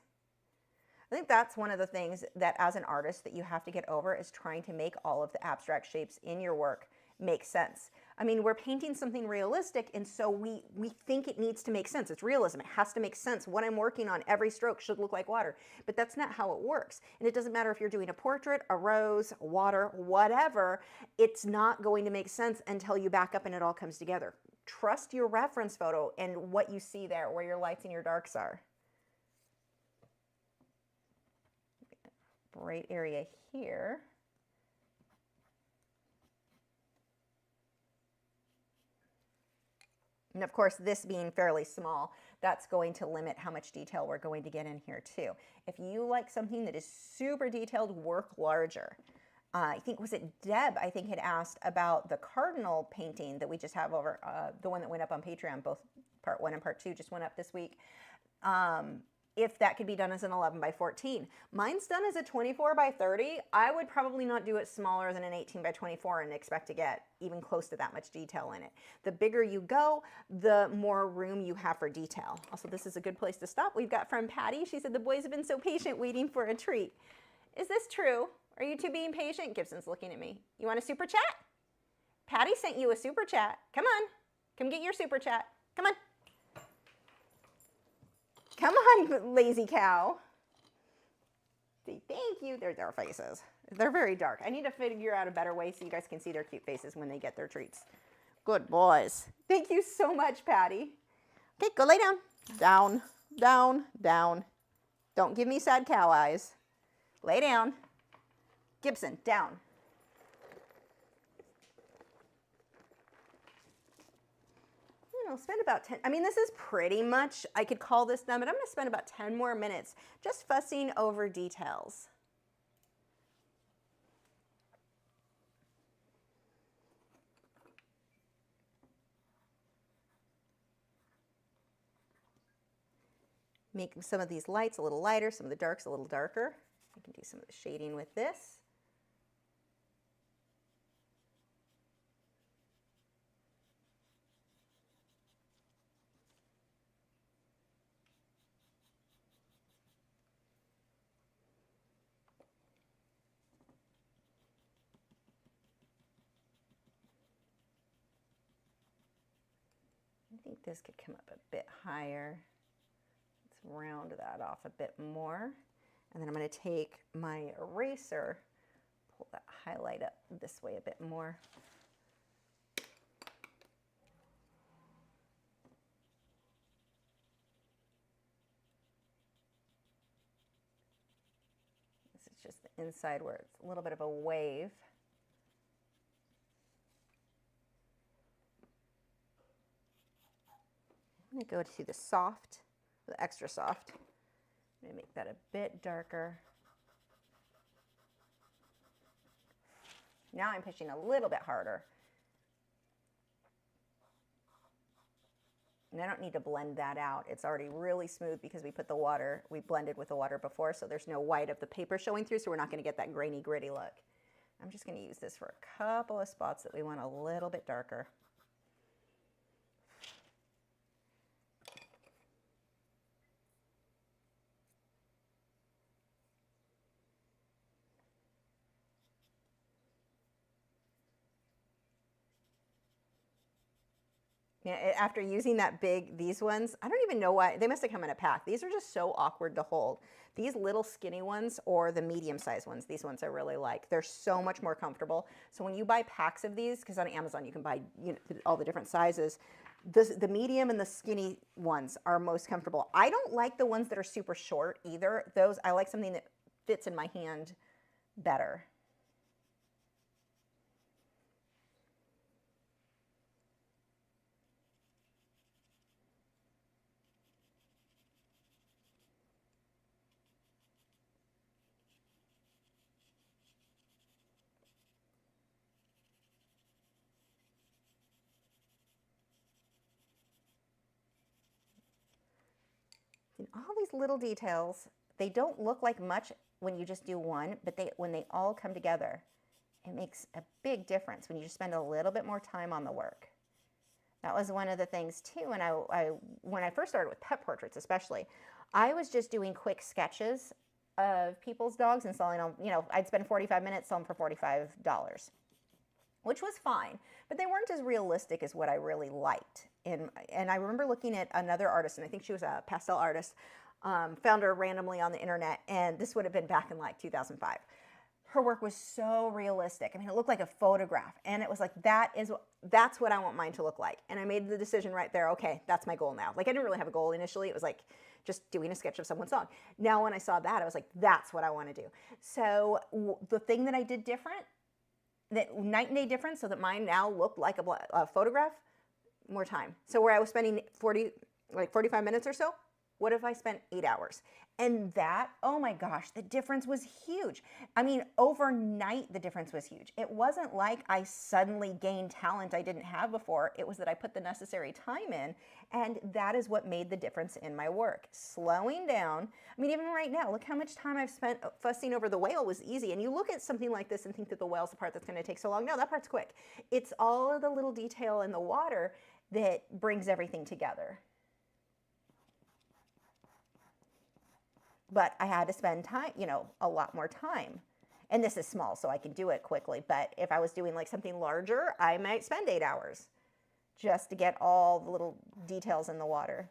I think that's one of the things that as an artist that you have to get over is trying to make all of the abstract shapes in your work make sense. I mean, we're painting something realistic, and so we think it needs to make sense. It's realism. It has to make sense. What I'm working on, every stroke should look like water. But that's not how it works. And it doesn't matter if you're doing a portrait, a rose, water, whatever. It's not going to make sense until you back up and it all comes together. Trust your reference photo and what you see there, where your lights and your darks are. Bright area here. And of course, this being fairly small, that's going to limit how much detail we're going to get in here too. If you like something that is super detailed, work larger. I think, was it Deb, I think, had asked about the cardinal painting that we just have over, the one that went up on Patreon, both part 1 and part 2 just went up this week. If that could be done as an 11 by 14. Mine's done as a 24 by 30. I would probably not do it smaller than an 18 by 24 and expect to get even close to that much detail in it. The bigger you go, the more room you have for detail. Also, this is a good place to stop. We've got from Patty. She said, the boys have been so patient waiting for a treat. Is this true? Are you two being patient? Gibson's looking at me. You want a super chat? Patty sent you a super chat. Come on. Come get your super chat. Come on. Come on, lazy cow. Say thank you. There's their faces. They're very dark. I need to figure out a better way so you guys can see their cute faces when they get their treats. Good boys. Thank you so much, Patty. Okay, go lay down. Down, down, down. Don't give me sad cow eyes. Lay down. Gibson, down. Spend about 10, I mean, this is pretty much, I could call this done, but I'm going to spend about 10 more minutes just fussing over details. Make some of these lights a little lighter, some of the darks a little darker. I can do some of the shading with this. I think this could come up a bit higher. Let's round that off a bit more. And then I'm going to take my eraser, pull that highlight up this way a bit more. This is just the inside where it's a little bit of a wave. I'm going to go to the soft, the extra soft. I'm going to make that a bit darker. Now I'm pushing a little bit harder. And I don't need to blend that out. It's already really smooth because we put the water, we blended with the water before, so there's no white of the paper showing through, so we're not going to get that grainy, gritty look. I'm just going to use this for a couple of spots that we want a little bit darker. Yeah, after using that big, these ones, I don't even know why, they must have come in a pack. These are just so awkward to hold. These little skinny ones or the medium-sized ones, these ones I really like. They're so much more comfortable. So when you buy packs of these, because on Amazon you can buy all the different sizes, the medium and the skinny ones are most comfortable. I don't like the ones that are super short either. Those, I like something that fits in my hand better. And all these little details, they don't look like much when you just do one, but when they all come together, it makes a big difference when you just spend a little bit more time on the work. That was one of the things too, and when I first started with pet portraits especially, I was just doing quick sketches of people's dogs and selling them, I'd spend 45 minutes, sell them for $45, which was fine, but they weren't as realistic as what I really liked. And I remember looking at another artist, and I think she was a pastel artist, found her randomly on the internet, and this would have been back in like 2005. Her work was so realistic. I mean, it looked like a photograph, and it was like, that's what I want mine to look like. And I made the decision right there, okay, that's my goal now. Like, I didn't really have a goal initially. It was like just doing a sketch of someone's dog. Now when I saw that, I was like, that's what I want to do. So the thing that I did different, that night and day difference, so that mine now looked like a photograph, more time. So where I was spending 45 minutes or so, what if I spent 8 hours? And that, oh my gosh, the difference was huge. I mean, overnight, the difference was huge. It wasn't like I suddenly gained talent I didn't have before. It was that I put the necessary time in, and that is what made the difference in my work. Slowing down. I mean, even right now, look how much time I've spent fussing over the whale was easy. And you look at something like this and think that the whale's the part that's going to take so long. No, that part's quick. It's all of the little detail in the water that brings everything together. But I had to spend time, a lot more time. And this is small, so I can do it quickly. But if I was doing like something larger, I might spend 8 hours just to get all the little details in the water.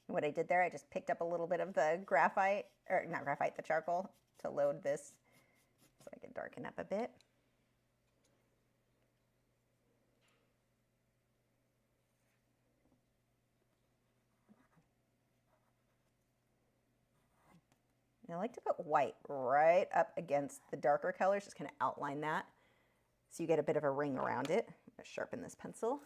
What I did there, I just picked up a little bit of the graphite, or not graphite, the charcoal, to load this so I can darken up a bit. And I like to put white right up against the darker colors, just kind of outline that so you get a bit of a ring around it. I'm going to sharpen this pencil.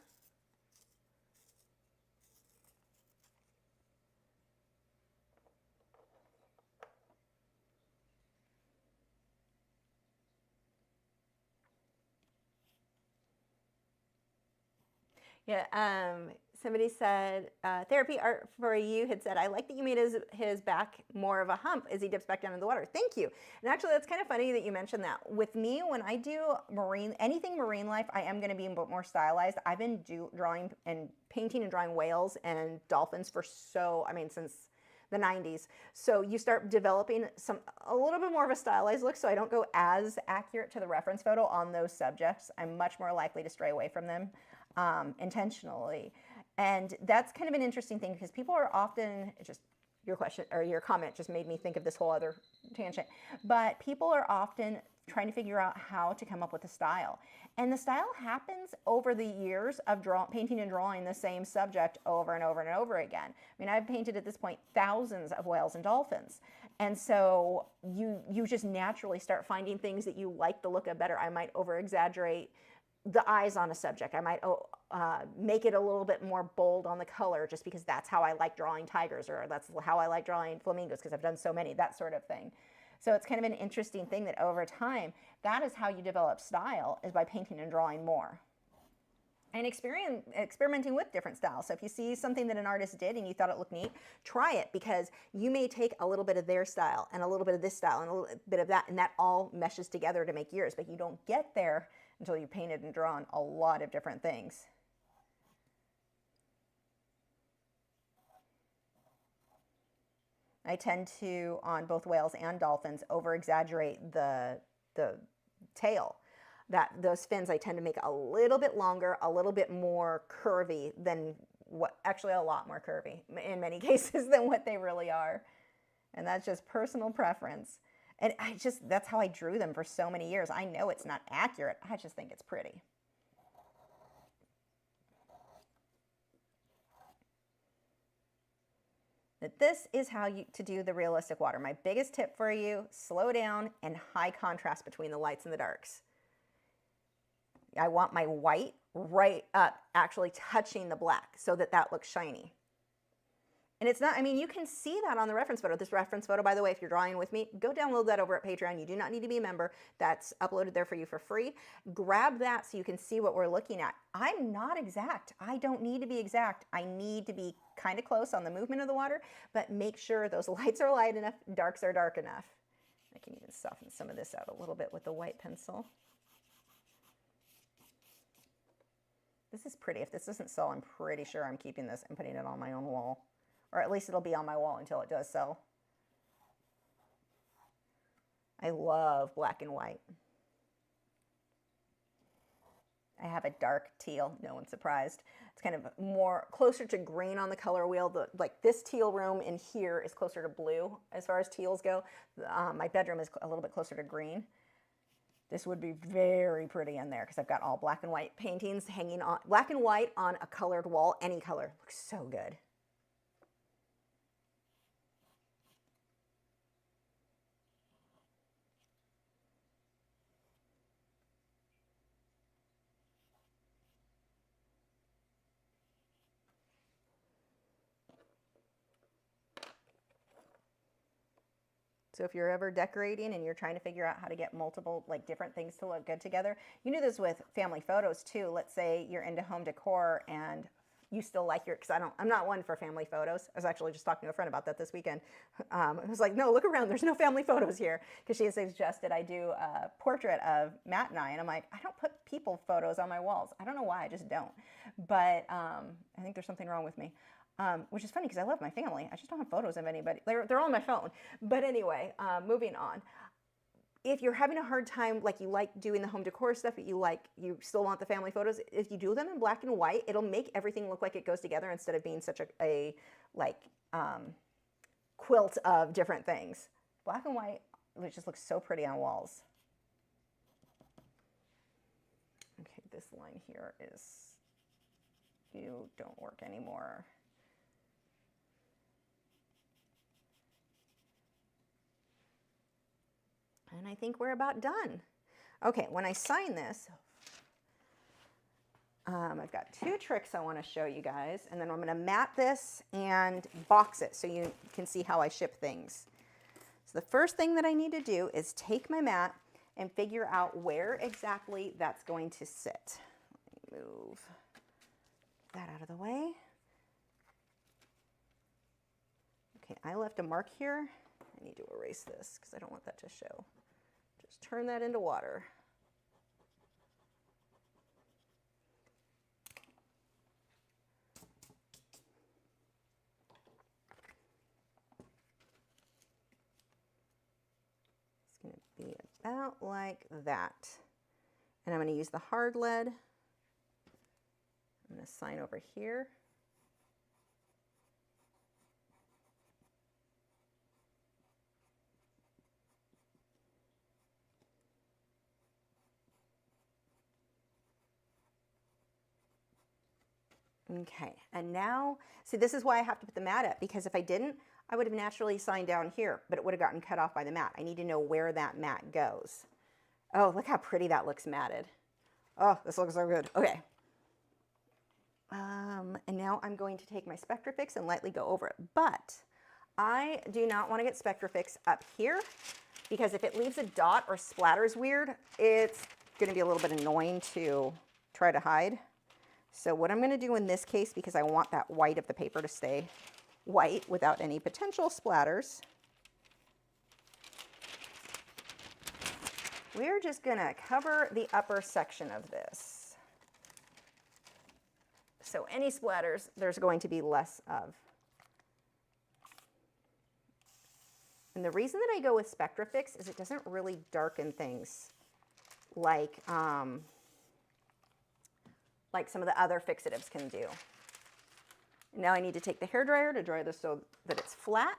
Yeah, somebody said, therapy art for you had said, I like that you made his back more of a hump as he dips back down in the water. Thank you. And actually, that's kind of funny that you mentioned that. With me, when I do anything marine life, I am going to be a bit more stylized. I've been drawing and painting and drawing whales and dolphins for since the 90s. So you start developing a little bit more of a stylized look, so I don't go as accurate to the reference photo on those subjects. I'm much more likely to stray away from them intentionally. And that's kind of an interesting thing because people are often, just your question or your comment just made me think of this whole other tangent, but people are often trying to figure out how to come up with a style. And the style happens over the years of painting and drawing the same subject over and over and over again. I mean, I've painted at this point thousands of whales and dolphins. And so you just naturally start finding things that you like the look of better. I might over-exaggerate the eyes on a subject. I might make it a little bit more bold on the color just because that's how I like drawing tigers, or that's how I like drawing flamingos because I've done so many, that sort of thing. So it's kind of an interesting thing that over time, that is how you develop style, is by painting and drawing more. And experimenting with different styles. So if you see something that an artist did and you thought it looked neat, try it, because you may take a little bit of their style and a little bit of this style and a little bit of that, and that all meshes together to make yours, but you don't get there until you've painted and drawn a lot of different things. I tend to, on both whales and dolphins, over-exaggerate the tail. Those fins I tend to make a little bit longer, a little bit more curvy than actually a lot more curvy in many cases than what they really are. And that's just personal preference. And that's how I drew them for so many years. I know it's not accurate. I just think it's pretty. But this is how to do the realistic water. My biggest tip for you, slow down and high contrast between the lights and the darks. I want my white right up, actually touching the black so that looks shiny. And it's not, I mean, you can see that on the reference photo. This reference photo, by the way, if you're drawing with me, go download that over at Patreon. You do not need to be a member. That's uploaded there for you for free. Grab that so you can see what we're looking at. I'm not exact. I don't need to be exact. I need to be kind of close on the movement of the water, but make sure those lights are light enough, darks are dark enough. I can even soften some of this out a little bit with the white pencil. This is pretty. If this doesn't sell, I'm pretty sure I'm keeping this and putting it on my own wall. Or at least it'll be on my wall until it does sell. I love black and white. I have a dark teal, no one's surprised. It's kind of more closer to green on the color wheel. Like this teal room in here is closer to blue as far as teals go. My bedroom is a little bit closer to green. This would be very pretty in there because I've got all black and white paintings hanging on, black and white on a colored wall, any color. Looks so good. So if you're ever decorating and you're trying to figure out how to get multiple, like different things to look good together, you do this with family photos too. Let's say you're into home decor and you still like because I'm not one for family photos. I was actually just talking to a friend about that this weekend. I was like, no, look around, there's no family photos here. Because she has suggested I do a portrait of Matt and I. And I'm like, I don't put people photos on my walls. I don't know why, I just don't. But I think there's something wrong with me. Which is funny because I love my family. I just don't have photos of anybody. They're all on my phone. But anyway, moving on. If you're having a hard time, like you like doing the home decor stuff, but you still want the family photos, if you do them in black and white, it'll make everything look like it goes together instead of being such a quilt of different things. Black and white it just looks so pretty on walls. Okay, this line here is, you don't work anymore. And I think we're about done. Okay, when I sign this, I've got two tricks I want to show you guys, and then I'm going to mat this and box it so you can see how I ship things. So the first thing that I need to do is take my mat and figure out where exactly that's going to sit. Let me move that out of the way. Okay, I left a mark here. I need to erase this because I don't want that to show. Just turn that into water. It's going to be about like that. And I'm going to use the hard lead. I'm going to sign over here. Okay, and now, see, this is why I have to put the mat up, because if I didn't, I would have naturally signed down here, but it would have gotten cut off by the mat. I need to know where that mat goes. Oh, look how pretty that looks matted. Oh, this looks so good. Okay. And now I'm going to take my Spectrafix and lightly go over it. But I do not want to get Spectrafix up here, because if it leaves a dot or splatters weird, it's going to be a little bit annoying to try to hide. So what I'm going to do in this case, because I want that white of the paper to stay white without any potential splatters, we're just going to cover the upper section of this. So any splatters, there's going to be less of. And the reason that I go with Spectrafix is it doesn't really darken things like some of the other fixatives can do. Now I need to take the hairdryer to dry this so that it's flat.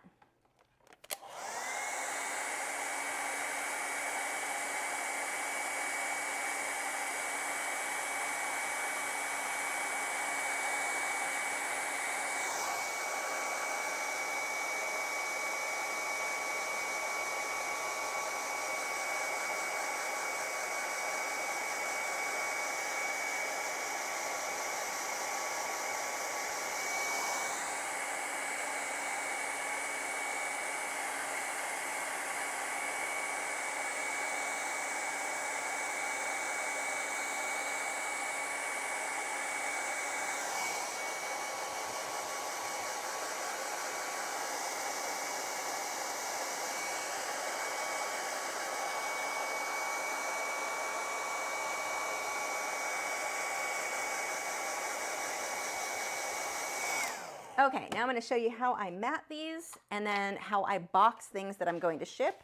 Okay, now I'm going to show you how I mat these and then how I box things that I'm going to ship.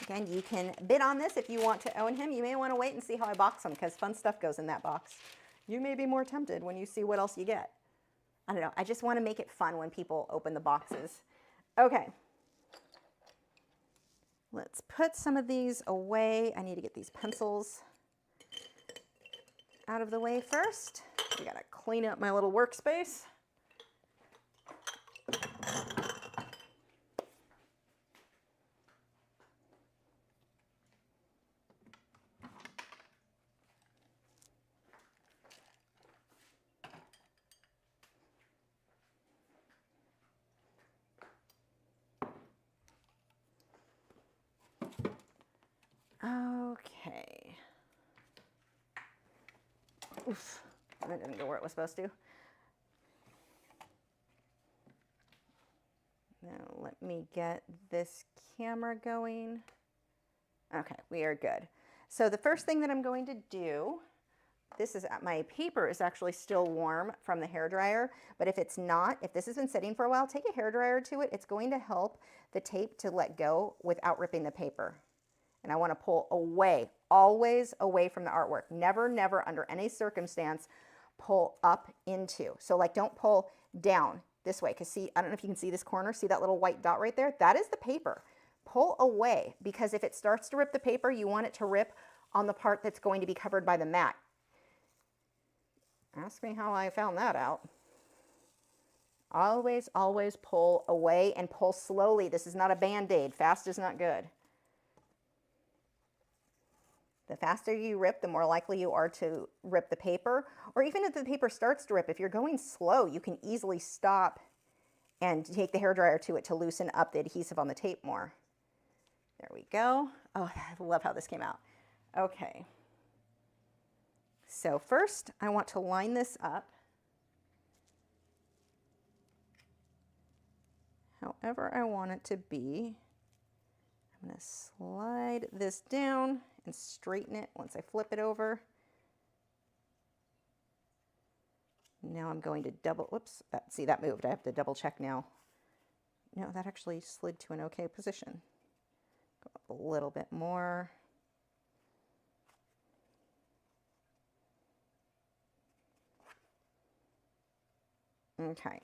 Again, you can bid on this if you want to own him. You may want to wait and see how I box them, because fun stuff goes in that box. You may be more tempted when you see what else you get. I don't know. I just want to make it fun when people open the boxes. Okay. Let's put some of these away. I need to get these pencils out of the way first. I got to clean up my little workspace. Okay. Oof, that didn't go where it was supposed to. Now let me get this camera going. Okay, we are good. So the first thing that I'm going to do, my paper is actually still warm from the hairdryer, but if it's not, if this has been sitting for a while, take a hairdryer to it. It's going to help the tape to let go without ripping the paper. And I want to pull away, always away from the artwork. Never, never under any circumstance pull up into. So like don't pull down this way, because see, I don't know if you can see this corner, see that little white dot right there? That is the paper. pull away, because if it starts to rip the paper, you want it to rip on the part that's going to be covered by the mat. Ask me how I found that out. Always, always pull away and pull slowly. This is not a Band-Aid. Fast is not good. The faster you rip, the more likely you are to rip the paper. Or even if the paper starts to rip, if you're going slow, you can easily stop and take the hairdryer to it to loosen up the adhesive on the tape more. There we go. Oh, I love how this came out. Okay. So first, I want to line this up however I want it to be. I'm going to slide this down and straighten it once I flip it over. Now I'm going to double, whoops, see that moved. I have to double check now. No, that actually slid to an okay position. Go up a little bit more. Okay.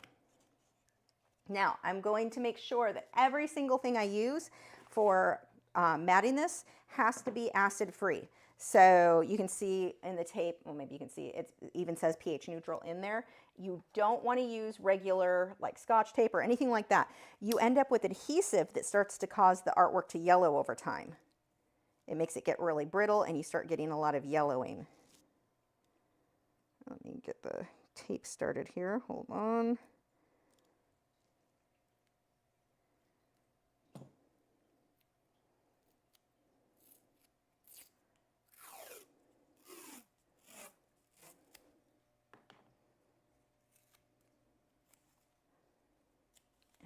Now I'm going to make sure that every single thing I use for matting this has to be acid free. So you can see in the tape, well, maybe you can see it even says pH neutral in there. You don't want to use regular like Scotch tape or anything like that. You end up with adhesive that starts to cause the artwork to yellow over time. It makes it get really brittle and you start getting a lot of yellowing. Let me get the tape started here. Hold on.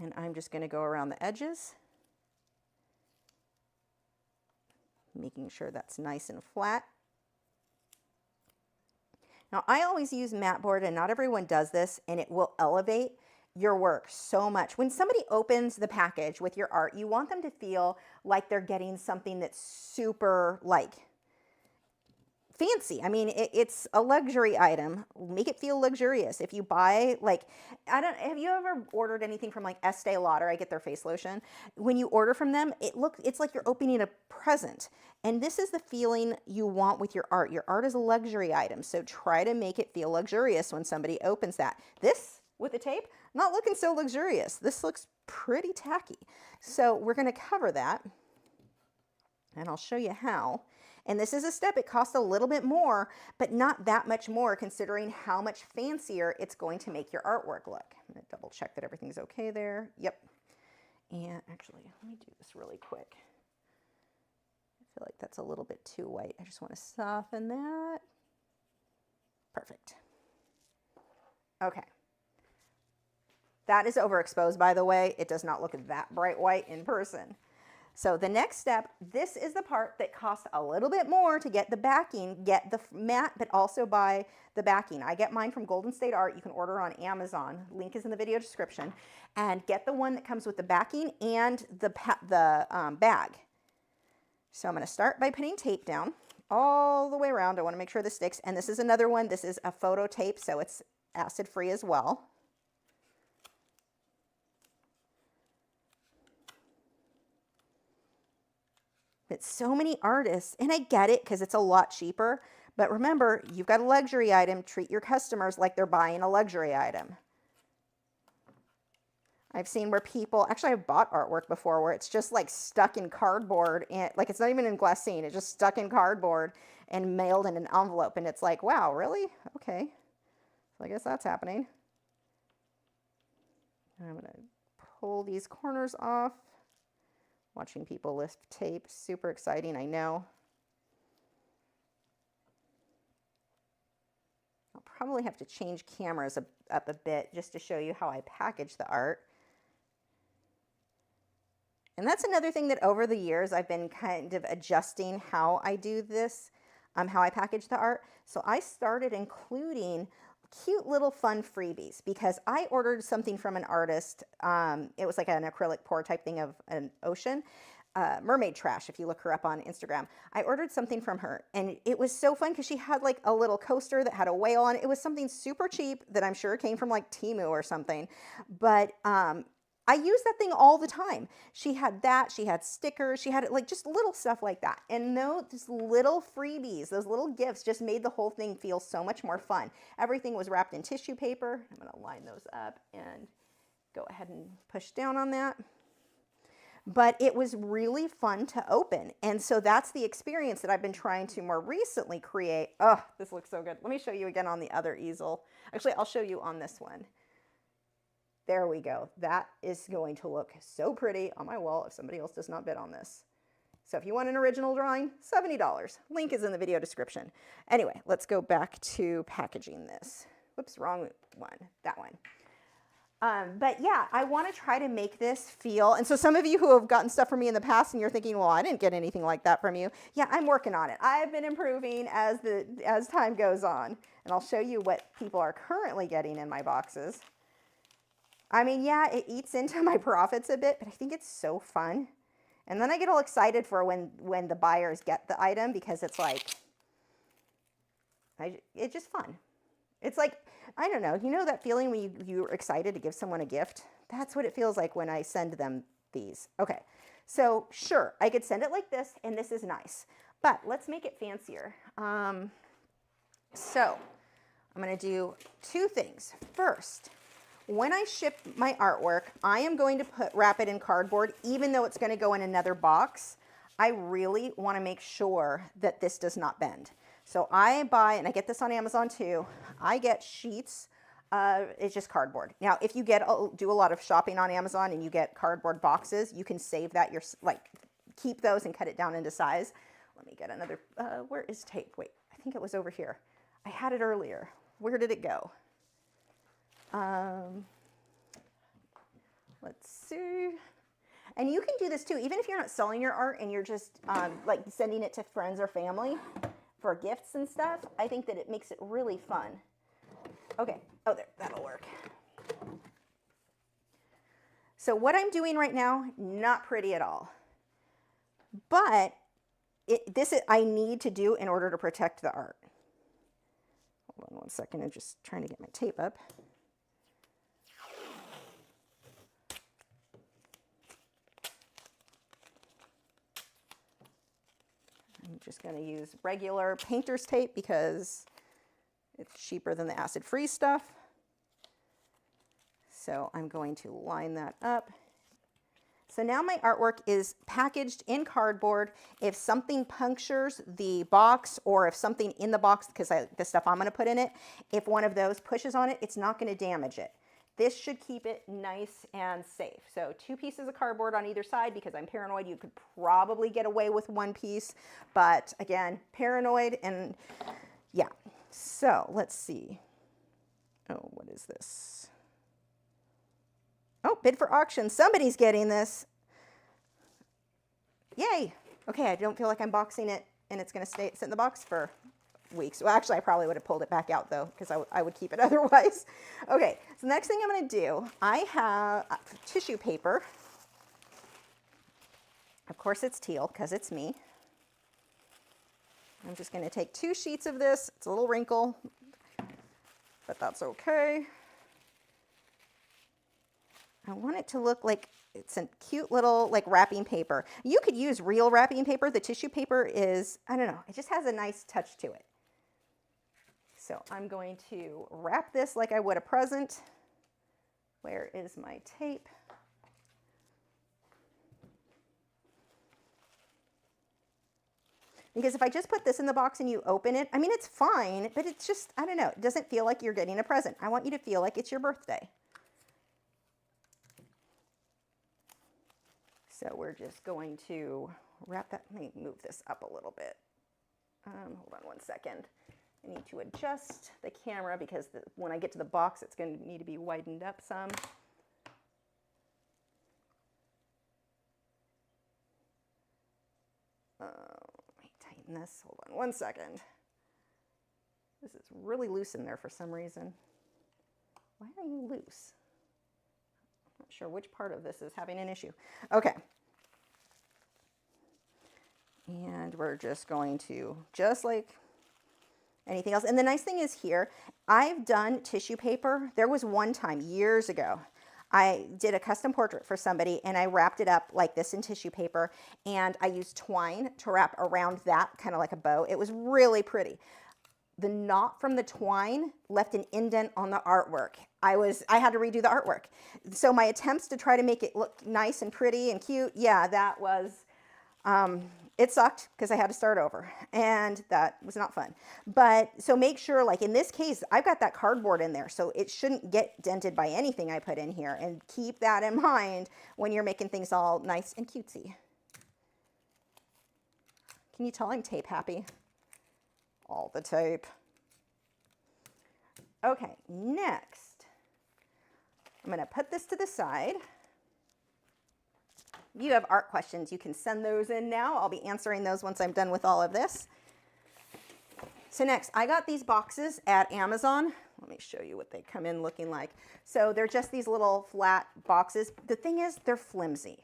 And I'm just going to go around the edges, making sure that's nice and flat. Now, I always use mat board, and not everyone does this, and it will elevate your work so much. When somebody opens the package with your art, you want them to feel like they're getting something that's super like fancy. I mean, it's a luxury item. Make it feel luxurious. If you buy, like, have you ever ordered anything from like Estee Lauder? I get their face lotion. When you order from them, it's like you're opening a present. And this is the feeling you want with your art. Your art is a luxury item, so try to make it feel luxurious when somebody opens that. This, with the tape, not looking so luxurious. This looks pretty tacky. So we're gonna cover that, and I'll show you how. And this is a step, it costs a little bit more, but not that much more considering how much fancier it's going to make your artwork look. I'm gonna double check that everything's okay there. Yep. And actually, let me do this really quick. I feel like that's a little bit too white. I just want to soften that. Perfect. Okay. That is overexposed, by the way. It does not look that bright white in person. So the next step, this is the part that costs a little bit more to get the backing, get the mat, but also buy the backing. I get mine from Golden State Art. You can order on Amazon. Link is in the video description. And get the one that comes with the backing and the bag. So I'm going to start by putting tape down all the way around. I want to make sure this sticks. And this is another one. This is a photo tape, so it's acid free as well. But so many artists, and I get it because it's a lot cheaper, but remember, you've got a luxury item. Treat your customers like they're buying a luxury item. I've seen where people, actually I've bought artwork before where it's just like stuck in cardboard, and like it's not even in glassine, it's just stuck in cardboard and mailed in an envelope, and it's like, wow, really? Okay, so I guess that's happening. I'm gonna pull these corners off. Watching people lift tape, super exciting, I know. I'll probably have to change cameras up a bit just to show you how I package the art. And that's another thing that over the years I've been kind of adjusting how I do this, how I package the art. So I started including cute little fun freebies because I ordered something from an artist. It was like an acrylic pour type thing of an ocean. Mermaid Trash, if you look her up on Instagram. I ordered something from her and it was so fun because she had like a little coaster that had a whale on it. It was something super cheap that I'm sure came from like Temu or something. But I use that thing all the time. She had that, she had stickers, she had like just little stuff like that. And those little freebies, those little gifts just made the whole thing feel so much more fun. Everything was wrapped in tissue paper. I'm gonna line those up and go ahead and push down on that. But it was really fun to open. And so that's the experience that I've been trying to more recently create. Oh, this looks so good. Let me show you again on the other easel. Actually, I'll show you on this one. There we go. That is going to look so pretty on my wall if somebody else does not bid on this. So if you want an original drawing, $70. Link is in the video description. Anyway, let's go back to packaging this. Whoops, wrong one, that one. But yeah, I want to try to make this feel, and so some of you who have gotten stuff from me in the past and you're thinking, well, I didn't get anything like that from you. Yeah, I'm working on it. I've been improving as time goes on, and I'll show you what people are currently getting in my boxes. I mean, yeah, it eats into my profits a bit, but I think it's so fun. And then I get all excited for when the buyers get the item, because it's like, it's just fun. It's like, I don't know, you know that feeling when you're excited to give someone a gift? That's what it feels like when I send them these. Okay, so sure, I could send it like this, and this is nice, but let's make it fancier. So I'm gonna do two things. First, when I ship my artwork, I am going to wrap it in cardboard, even though it's going to go in another box. I really want to make sure that this does not bend. So I buy, and I get this on Amazon too, I get sheets. It's just cardboard. Now, if you do a lot of shopping on Amazon and you get cardboard boxes, you can save that, keep those and cut it down into size. Let me get another, where is tape? Wait, I think it was over here. I had it earlier. Where did it go? Let's see. And you can do this too, even if you're not selling your art and you're just like sending it to friends or family for gifts and stuff. I think that it makes it really fun. Okay, oh there, that'll work. So what I'm doing right now, not pretty at all. But I need to do in order to protect the art. Hold on one second, I'm just trying to get my tape up. I'm just going to use regular painter's tape because it's cheaper than the acid-free stuff. So I'm going to line that up. So now my artwork is packaged in cardboard. If something punctures the box, or if something in the box, because the stuff I'm going to put in it, if one of those pushes on it, it's not going to damage it. This should keep it nice and safe. So 2 pieces of cardboard on either side, because I'm paranoid you could probably get away with 1 piece. But again, paranoid, and yeah. So let's see. Oh, what is this? Oh, bid for auction. Somebody's getting this. Yay. Okay, I don't feel like I'm boxing it and it's going to sit in the box for weeks. Well, actually, I probably would have pulled it back out though, because I would keep it otherwise. Okay, so the next thing I'm going to do, I have tissue paper. Of course, it's teal because it's me. I'm just going to take 2 sheets of this. It's a little wrinkle, but that's okay. I want it to look like it's a cute little like wrapping paper. You could use real wrapping paper. The tissue paper is, I don't know, it just has a nice touch to it. So I'm going to wrap this like I would a present. Where is my tape? Because if I just put this in the box and you open it, I mean, it's fine, but it's just, I don't know, it doesn't feel like you're getting a present. I want you to feel like it's your birthday. So we're just going to wrap that. Let me move this up a little bit. Hold on one second. I need to adjust the camera because when I get to the box, it's going to need to be widened up some. Let me tighten this. Hold on one second. This is really loose in there for some reason. Why are you loose? Not sure which part of this is having an issue. Okay. And we're just going to, just like anything else. And the nice thing is here, I've done tissue paper. There was one time years ago, I did a custom portrait for somebody and I wrapped it up like this in tissue paper, and I used twine to wrap around that, kind of like a bow. It was really pretty. The knot from the twine left an indent on the artwork. I had to redo the artwork. So my attempts to try to make it look nice and pretty and cute, yeah, that was, it sucked because I had to start over, and that was not fun. But so make sure, like in this case, I've got that cardboard in there, so it shouldn't get dented by anything I put in here, and keep that in mind when you're making things all nice and cutesy. Can you tell I'm tape happy? All the tape. Okay, next, I'm going to put this to the side. If you have art questions, you can send those in now. I'll be answering those once I'm done with all of this. So next, I got these boxes at Amazon. Let me show you what they come in looking like. So they're just these little flat boxes. The thing is, they're flimsy.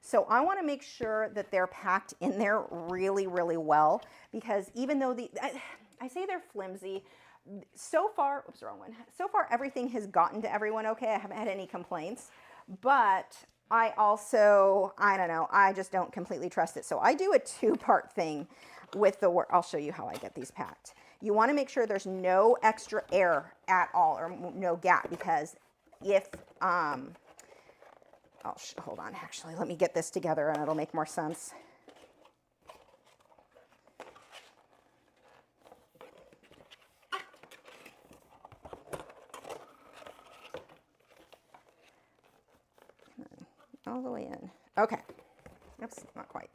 So I want to make sure that they're packed in there really, really well, because even though I say they're flimsy, so far, oops, wrong one. So far, everything has gotten to everyone okay. I haven't had any complaints, but I don't know, I just don't completely trust it. So I do a two-part thing with the work. I'll show you how I get these packed. You want to make sure there's no extra air at all, or no gap, because if, hold on, actually, let me get this together and it'll make more sense. All the way in. Okay. Oops, not quite.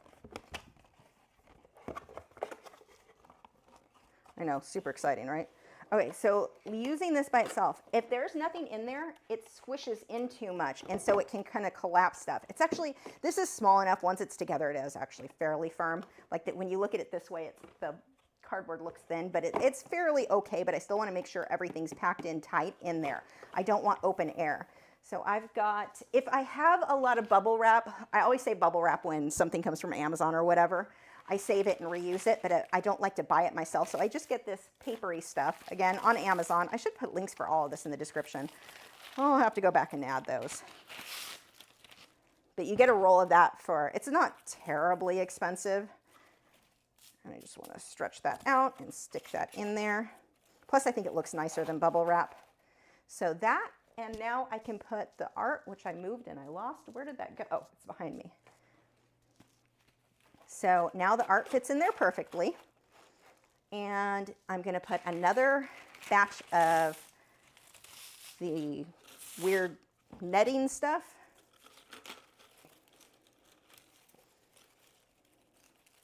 I know, super exciting, right? Okay, so using this by itself, if there's nothing in there, it squishes in too much, and so it can kind of collapse stuff. It's actually, this is small enough. Once it's together, it is actually fairly firm. Like that, when you look at it this way, the cardboard looks thin, but it's fairly okay, but I still want to make sure everything's packed in tight in there. I don't want open air. So I've got, if I have a lot of bubble wrap, I always say bubble wrap when something comes from Amazon or whatever. I save it and reuse it, but I don't like to buy it myself. So I just get this papery stuff, again, on Amazon. I should put links for all of this in the description. I'll have to go back and add those. But you get a roll of that for, it's not terribly expensive. And I just want to stretch that out and stick that in there. Plus, I think it looks nicer than bubble wrap. So that, and now I can put the art, which I moved and I lost. Where did that go? Oh, it's behind me. So now the art fits in there perfectly. And I'm going to put another batch of the weird netting stuff.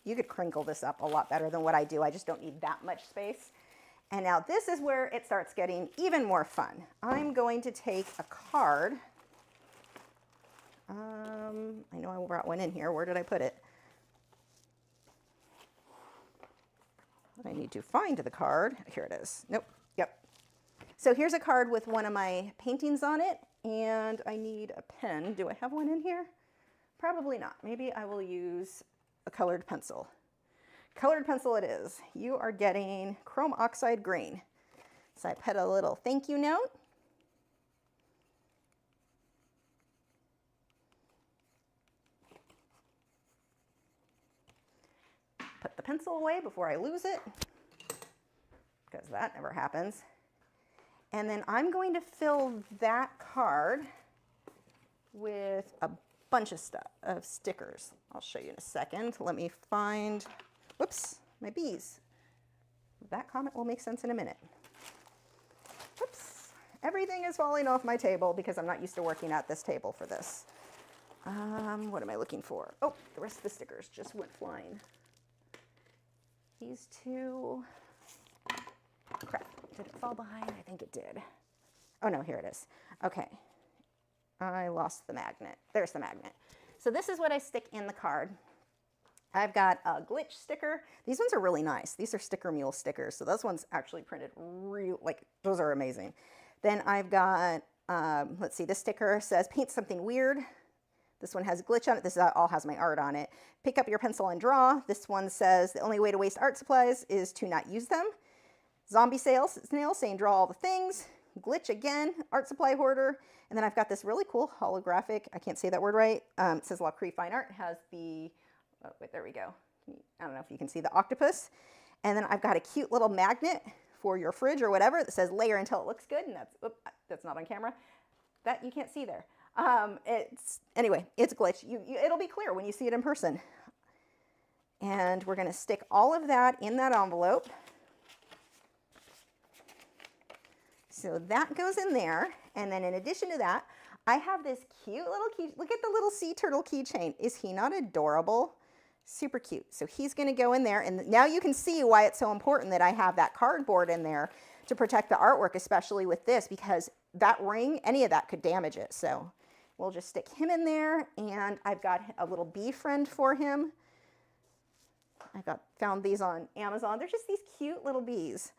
You could crinkle this up a lot better than what I do. I just don't need that much space. And now this is where it starts getting even more fun. I'm going to take a card. I know I brought one in here. Where did I put it? I need to find the card. Here it is. Nope. Yep. So here's a card with one of my paintings on it, and I need a pen. Do I have one in here? Probably not. Maybe I will use a colored pencil. Colored pencil it is. You are getting chrome oxide green. So I put a little thank you note. Put the pencil away before I lose it, because that never happens. And then I'm going to fill that card with a bunch of stuff, of stickers. I'll show you in a second. Let me find, whoops, my bees. That comment will make sense in a minute. Whoops, everything is falling off my table because I'm not used to working at this table for this. What am I looking for? Oh, the rest of the stickers just went flying. These two, crap, did it fall behind? I think it did. Oh no, here it is. Okay, I lost the magnet. There's the magnet. So this is what I stick in the card. I've got a glitch sticker. These ones are really nice. These are Sticker Mule stickers. So those ones actually printed real, like those are amazing. Then I've got, let's see, this sticker says paint something weird. This one has a glitch on it. This all has my art on it. Pick up your pencil and draw. This one says the only way to waste art supplies is to not use them. Zombie snail saying draw all the things. Glitch again, art supply hoarder. And then I've got this really cool holographic, I can't say that word right. It says Lachri Fine Art. It has the, oh, wait, there we go. I don't know if you can see the octopus. And then I've got a cute little magnet for your fridge or whatever that says layer until it looks good. And that's not on camera. That you can't see there. Anyway, it's Glitch. It'll be clear when you see it in person. And we're going to stick all of that in that envelope. So that goes in there. And then in addition to that, I have this cute little key. Look at the little sea turtle keychain. Is he not adorable? Super cute. So he's going to go in there. And now you can see why it's so important that I have that cardboard in there to protect the artwork, especially with this, because that ring, any of that could damage it. So we'll just stick him in there. And I've got a little bee friend for him. I found these on Amazon. They're just these cute little bees.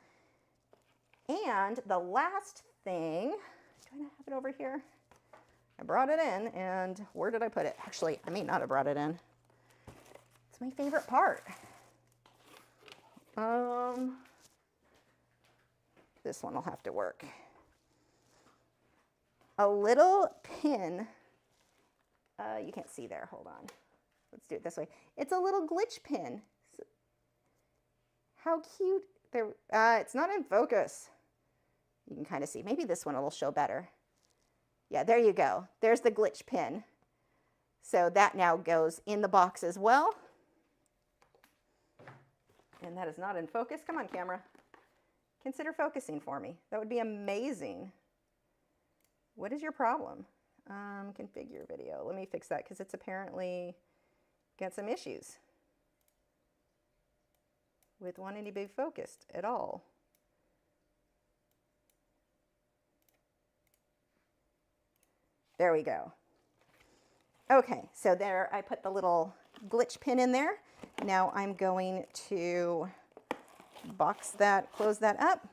And the last thing, do I not have it over here? I brought it in, and where did I put it? Actually, I may not have brought it in. It's my favorite part. This one will have to work. A little pin. You can't see there. Hold on. Let's do it this way. It's a little glitch pin. How cute. There, it's not in focus. You can kind of see. Maybe this one will show better. Yeah, there you go. There's the glitch pin. So that now goes in the box as well. And that is not in focus. Come on, camera. Consider focusing for me. That would be amazing. What is your problem? Configure video. Let me fix that because it's apparently got some issues with wanting to be focused at all. There we go. Okay, so there I put the little glitch pin in there. Now I'm going to box that, close that up.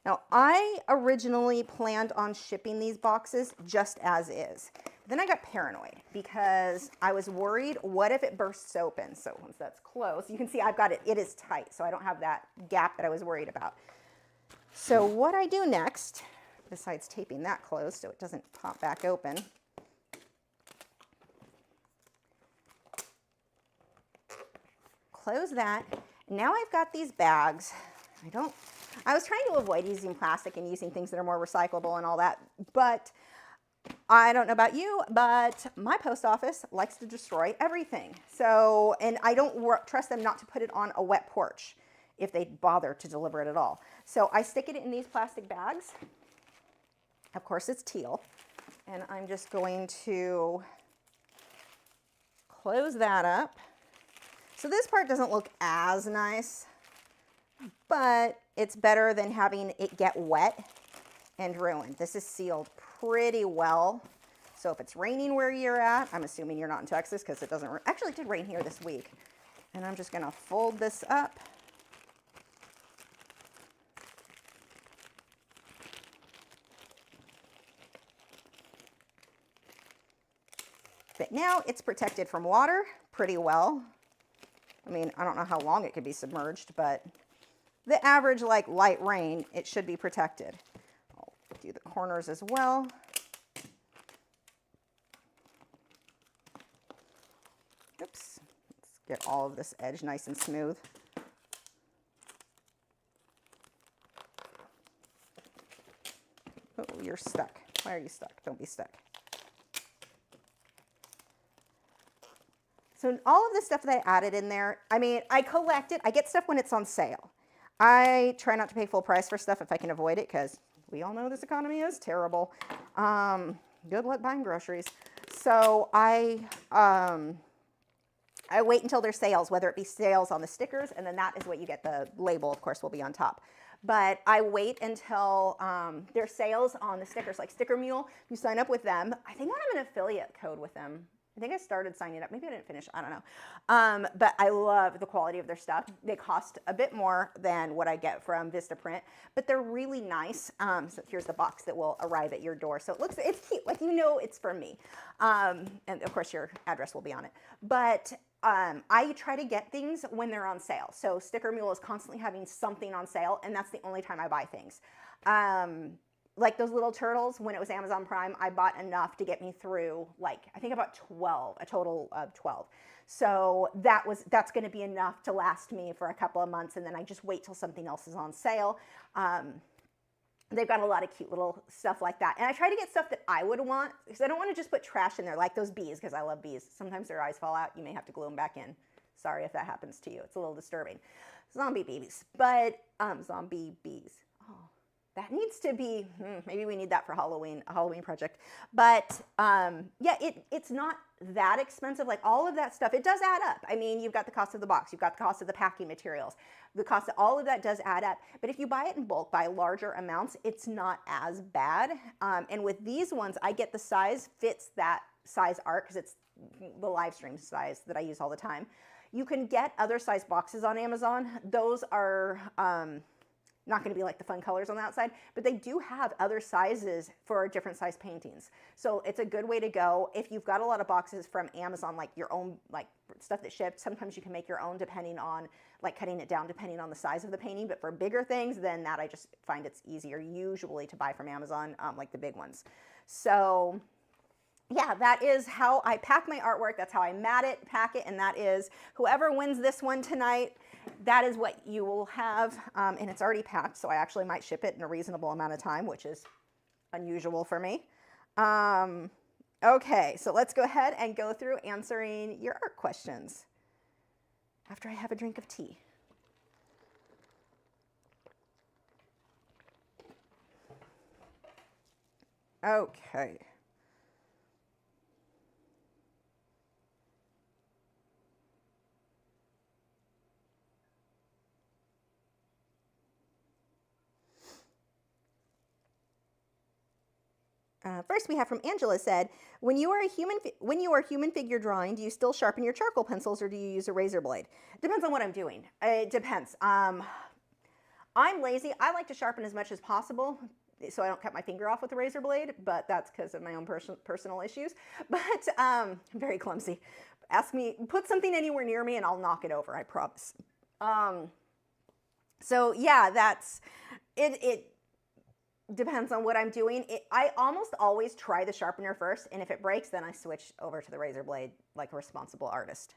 Now I originally planned on shipping these boxes just as is. Then I got paranoid because I was worried, what if it bursts open? So once that's closed, you can see I've got it, it is tight, so I don't have that gap that I was worried about. So what I do next, besides taping that closed so it doesn't pop back open, close that. Now I've got these bags. I was trying to avoid using plastic and using things that are more recyclable and all that, but I don't know about you, but my post office likes to destroy everything. So, and I don't trust them not to put it on a wet porch if they bother to deliver it at all. So I stick it in these plastic bags. Of course, it's teal. And I'm just going to close that up. So this part doesn't look as nice, but it's better than having it get wet and ruined. This is sealed pretty well. So if it's raining where you're at, I'm assuming you're not in Texas because it doesn't, actually it did rain here this week. And I'm just gonna fold this up. But now it's protected from water pretty well. I mean, I don't know how long it could be submerged, but the average like light rain, it should be protected. I'll do the corners as well. Oops, let's get all of this edge nice and smooth. Oh, you're stuck. Why are you stuck? Don't be stuck. So all of the stuff that I added in there, I mean, I collect it. I get stuff when it's on sale. I try not to pay full price for stuff if I can avoid it because we all know this economy is terrible. Good luck buying groceries. So I wait until there's sales, whether it be sales on the stickers, and then that is what you get. The label, of course, will be on top. But I wait until there's sales on the stickers, like Sticker Mule. You sign up with them. I think I have an affiliate code with them. I think I started signing up. Maybe I didn't finish. I don't know. But I love the quality of their stuff. They cost a bit more than what I get from Vistaprint, but they're really nice. So here's the box that will arrive at your door. So it's cute. Like, you know, it's from me. And of course your address will be on it. But I try to get things when they're on sale. So Sticker Mule is constantly having something on sale, and that's the only time I buy things. Like those little turtles, when it was Amazon Prime, I bought enough to get me through, like, I think about 12, a total of 12. So that's going to be enough to last me for a couple of months, and then I just wait till something else is on sale. They've got a lot of cute little stuff like that. And I try to get stuff that I would want, because I don't want to just put trash in there, like those bees, because I love bees. Sometimes their eyes fall out. You may have to glue them back in. Sorry if that happens to you. It's a little disturbing. Zombie bees. But, zombie bees. Oh, that needs to be, maybe we need that for Halloween, a Halloween project. But, yeah, it's not that expensive. Like, all of that stuff, it does add up. I mean, you've got the cost of the box. You've got the cost of the packing materials. The cost of all of that does add up. But if you buy it in bulk, by larger amounts, it's not as bad. And with these ones, I get the size fits that size art, because it's the live stream size that I use all the time. You can get other size boxes on Amazon. Those are not going to be like the fun colors on the outside, but they do have other sizes for different size paintings. So it's a good way to go. If you've got a lot of boxes from Amazon, like your own, like stuff that shipped, sometimes you can make your own depending on, like cutting it down depending on the size of the painting. But for bigger things, then that I just find it's easier usually to buy from Amazon, like the big ones. So yeah, that is how I pack my artwork. That's how I mat it, pack it, and that is whoever wins this one tonight, that is what you will have. And it's already packed, so I actually might ship it in a reasonable amount of time, which is unusual for me. Okay, so let's go ahead and go through answering your art questions after I have a drink of tea. Okay. First, we have from Angela said, when you are human figure drawing, do you still sharpen your charcoal pencils or do you use a razor blade? It depends on what I'm doing. It depends. I'm lazy. I like to sharpen as much as possible so I don't cut my finger off with a razor blade, but that's because of my own personal issues. But I'm very clumsy. Ask me, put something anywhere near me and I'll knock it over, I promise. So yeah, that's it. Depends on what I'm doing. I almost always try the sharpener first, and if it breaks, then I switch over to the razor blade like a responsible artist.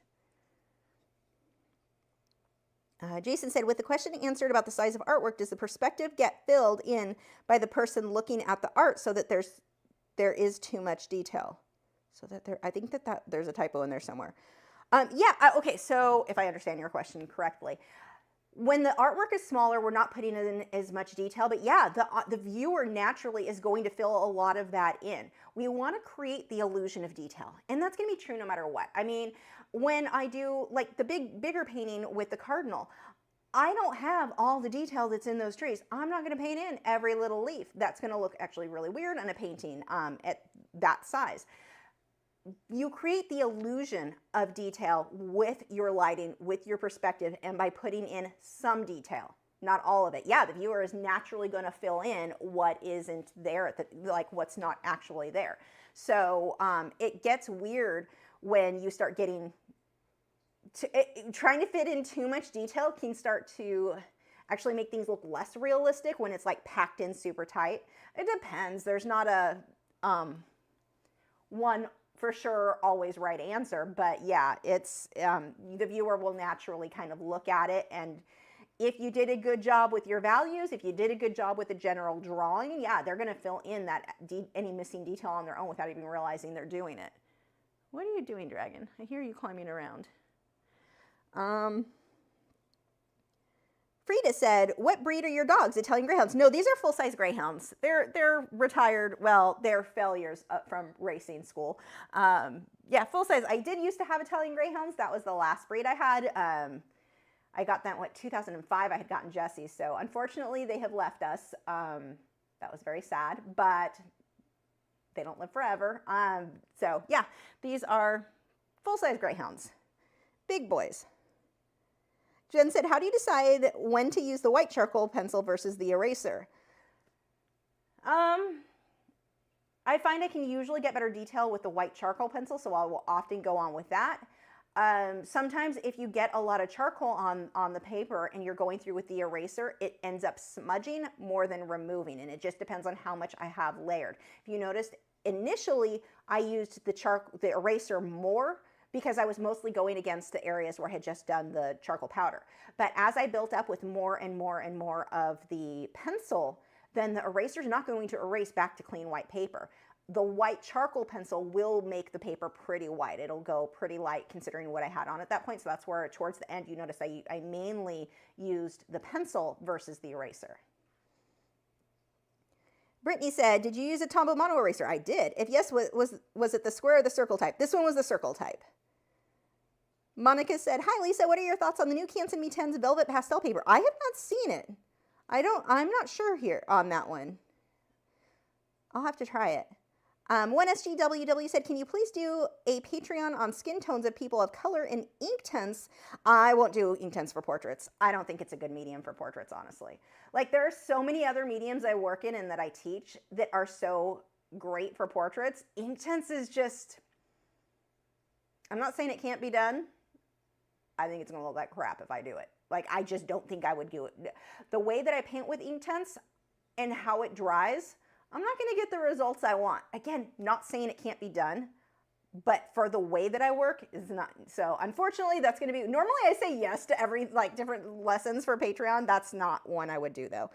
Jason said, with the question answered about the size of artwork, does the perspective get filled in by the person looking at the art so that there is too much detail? So that I think that there's a typo in there somewhere. Yeah, okay, so if I understand your question correctly, when the artwork is smaller, we're not putting in as much detail, but yeah, the viewer naturally is going to fill a lot of that in. We want to create the illusion of detail, and that's going to be true no matter what. I mean, when I do like the bigger painting with the cardinal, I don't have all the detail that's in those trees. I'm not going to paint in every little leaf. That's going to look actually really weird on a painting at that size. You create the illusion of detail with your lighting, with your perspective, and by putting in some detail, not all of it. Yeah, the viewer is naturally going to fill in what isn't there, like what's not actually there. So it gets weird when you start getting trying to fit in too much detail can start to actually make things look less realistic when it's like packed in super tight. It depends. There's not a one for sure always right answer, but yeah, it's the viewer will naturally kind of look at it, and if you did a good job with your values, if you did a good job with the general drawing, yeah, they're going to fill in that any missing detail on their own without even realizing they're doing it. What are you doing, dragon? I hear you climbing around. Frida said, what breed are your dogs? Italian Greyhounds? No, these are full-size Greyhounds. They're retired, well, they're failures from racing school. Yeah, full-size. I did used to have Italian Greyhounds. That was the last breed I had. I got that, 2005, I had gotten Jessie. So unfortunately, they have left us. That was very sad, but they don't live forever. So yeah, these are full-size Greyhounds. Big boys. Jen said, how do you decide when to use the white charcoal pencil versus the eraser? I find I can usually get better detail with the white charcoal pencil, so I will often go on with that. Sometimes if you get a lot of charcoal on the paper and you're going through with the eraser, it ends up smudging more than removing, and it just depends on how much I have layered. If you noticed, initially I used the eraser more because I was mostly going against the areas where I had just done the charcoal powder. But as I built up with more and more and more of the pencil, then the eraser is not going to erase back to clean white paper. The white charcoal pencil will make the paper pretty white. It'll go pretty light considering what I had on at that point. So that's where towards the end, you notice I mainly used the pencil versus the eraser. Brittany said, did you use a Tombow mono eraser? I did. If yes, was it the square or the circle type? This one was the circle type. Monica said, hi Lisa, what are your thoughts on the new Canson MeTense velvet pastel paper? I have not seen it. I'm not sure here on that one. I'll have to try it. 1SGWW said, can you please do a Patreon on skin tones of people of color in Inktense? I won't do Inktense for portraits. I don't think it's a good medium for portraits, honestly. Like, there are so many other mediums I work in and that I teach that are so great for portraits. Inktense is just, I'm not saying it can't be done. I think it's going to look like crap if I do it. Like, I just don't think I would do it. The way that I paint with Inktense and how it dries, I'm not going to get the results I want. Again, not saying it can't be done, but for the way that I work is not. So unfortunately, that's going to be, normally I say yes to every, like, different lessons for Patreon. That's not one I would do though.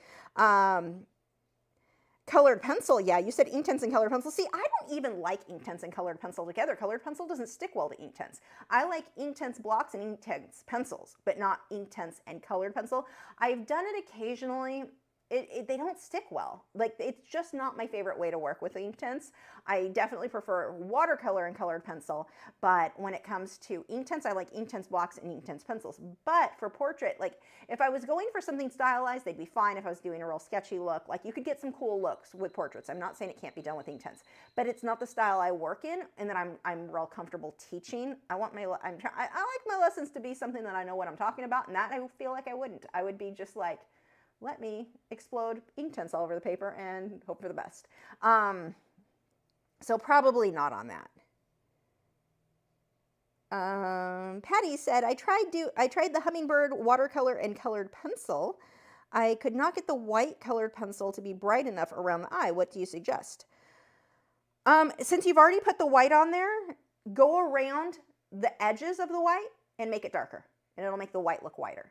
Colored pencil. Yeah, you said Inktense and colored pencil. See, I don't even like Inktense and colored pencil together. Colored pencil doesn't stick well to Inktense. I like Inktense blocks and Inktense pencils, but not Inktense and colored pencil. I've done it occasionally. They don't stick well. Like, it's just not my favorite way to work with Inktense. I definitely prefer watercolor and colored pencil, but when it comes to Inktense, I like Inktense blocks and Inktense pencils. But for portrait, like, if I was going for something stylized, they'd be fine. If I was doing a real sketchy look, like, you could get some cool looks with portraits. I'm not saying it can't be done with Inktense, but it's not the style I work in and that I'm real comfortable teaching. I like my lessons to be something that I know what I'm talking about, and that I feel like I wouldn't. I would be just like, let me explode Inktense all over the paper and hope for the best. So probably not on that. Patty said, I tried the Hummingbird watercolor and colored pencil. I could not get the white colored pencil to be bright enough around the eye. What do you suggest? Since you've already put the white on there, go around the edges of the white and make it darker, and it'll make the white look whiter.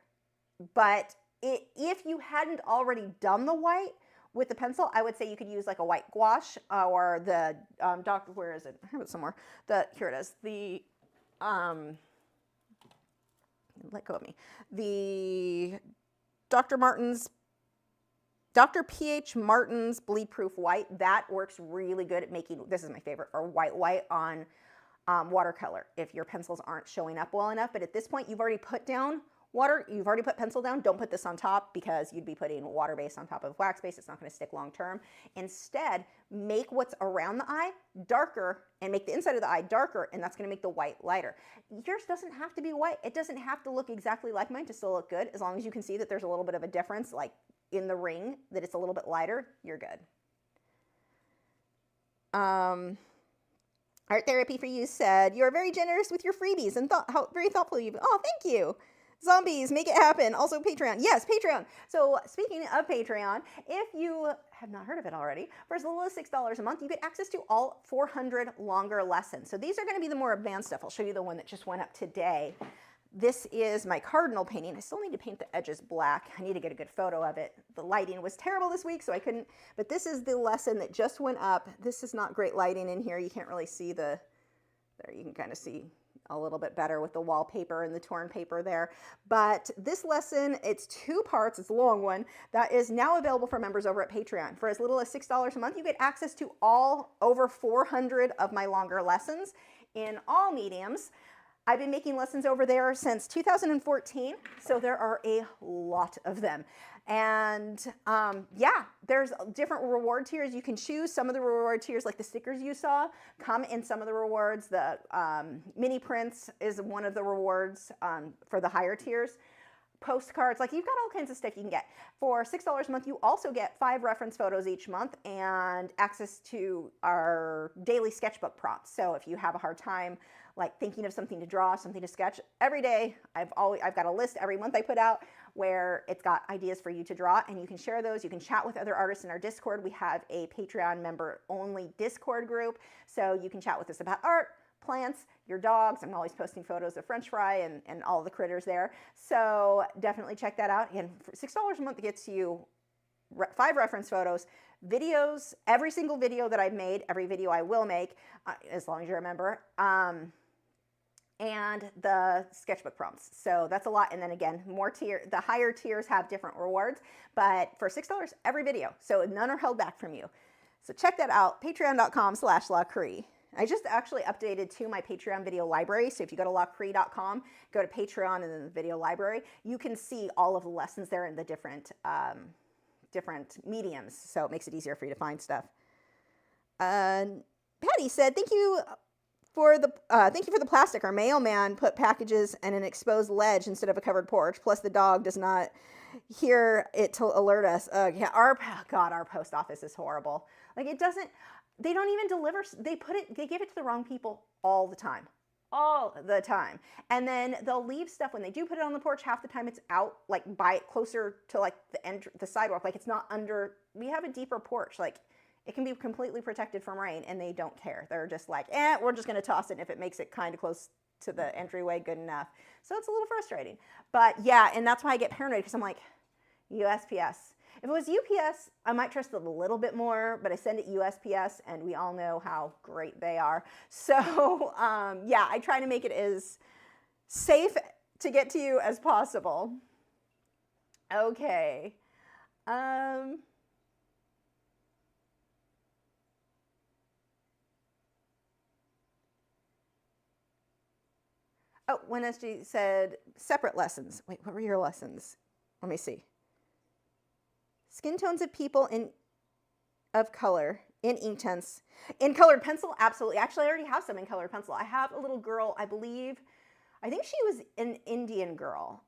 But if you hadn't already done the white with the pencil, I would say you could use like a white gouache or the where is it? I have it somewhere. Here it is. The let go of me. The Dr. P.H. Martin's bleed proof white. That works really good at making, this is my favorite, or white on watercolor if your pencils aren't showing up well enough. But at this point, you've already put down water, you've already put pencil down. Don't put this on top because you'd be putting water base on top of wax base. It's not going to stick long term. Instead, make what's around the eye darker and make the inside of the eye darker, and that's going to make the white lighter. Yours doesn't have to be white. It doesn't have to look exactly like mine to still look good. As long as you can see that there's a little bit of a difference, like in the ring, that it's a little bit lighter, you're good. Art Therapy for You said, you're very generous with your freebies and very thoughtful. Oh, thank you. Zombies, make it happen. Also Patreon. Yes, Patreon. So speaking of Patreon, if you have not heard of it already, for as little as $6 a month, you get access to all 400 longer lessons. So these are going to be the more advanced stuff. I'll show you the one that just went up today. This is my cardinal painting. I still need to paint the edges black. I need to get a good photo of it. The lighting was terrible this week, so I couldn't, but this is the lesson that just went up. This is not great lighting in here. You can't really see there, you can kind of see a little bit better with the wallpaper and the torn paper there. But this lesson, it's 2 parts, it's a long one, that is now available for members over at Patreon. For as little as $6 a month, you get access to all over 400 of my longer lessons in all mediums. I've been making lessons over there since 2014, so there are a lot of them. And yeah, there's different reward tiers you can choose. Some of the reward tiers, like the stickers you saw, come in some of the rewards. The mini prints is one of the rewards for the higher tiers. postcards, like you've got all kinds of stuff you can get. For $6 a month, you also get 5 reference photos each month and access to our daily sketchbook prompts. So if you have a hard time like thinking of something to draw, something to sketch, every day I've got a list every month I put out where it's got ideas for you to draw, and you can share those. You can chat with other artists in our Discord. We have a Patreon member only Discord group, so you can chat with us about art, plants, your dogs. I'm always posting photos of French fry and all the critters there. So definitely check that out. Again, for $6 a month, it gets you 5 reference photos, videos, every single video that I've made, every video I will make, as long as you remember, and the sketchbook prompts. So that's a lot. And then again, the higher tiers have different rewards, but for $6, every video. So none are held back from you. So check that out, patreon.com/Lachri. I just actually updated to my Patreon video library. So if you go to lachri.com, go to Patreon and then the video library, you can see all of the lessons there in the different mediums. So it makes it easier for you to find stuff. Patty said, thank you for the plastic. Our mailman put packages in an exposed ledge instead of a covered porch. Plus the dog does not hear it to alert us. Yeah, our post office is horrible. Like they don't even deliver. They give it to the wrong people all the time. And then they'll leave stuff when they do put it on the porch. Half the time it's out, like by it closer to like the sidewalk. Like it's not under, we have a deeper porch. Like it can be completely protected from rain, and they don't care. They're just like, we're just going to toss it. And if it makes it kind of close to the entryway, good enough. So it's a little frustrating. But yeah, and that's why I get paranoid, because I'm like, USPS. If it was UPS, I might trust it a little bit more, but I send it USPS, and we all know how great they are. So yeah, I try to make it as safe to get to you as possible. Okay. Oh, when SG said separate lessons. Wait, what were your lessons? Let me see. Skin tones of people of color in Inktense. In colored pencil, absolutely. Actually, I already have some in colored pencil. I have a little girl, I think she was an Indian girl.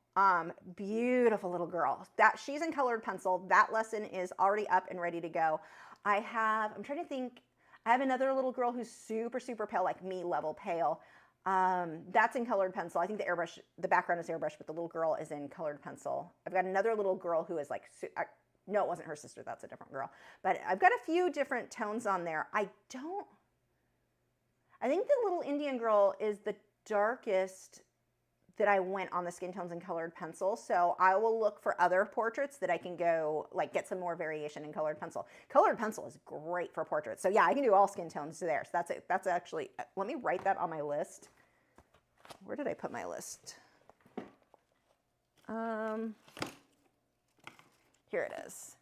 Beautiful little girl. She's in colored pencil. That lesson is already up and ready to go. I'm trying to think, I have another little girl who's super, super pale, like me level pale. That's in colored pencil. I think the background is airbrush, but the little girl is in colored pencil. I've got another little girl who is like, no, it wasn't her sister. That's a different girl. But I've got a few different tones on there. I think the little Indian girl is the darkest that I went on the skin tones in colored pencil. So I will look for other portraits that I can go, like, get some more variation in colored pencil. Colored pencil is great for portraits. So yeah, I can do all skin tones there. So that's it. That's actually, let me write that on my list. Where did I put my list? Here it is.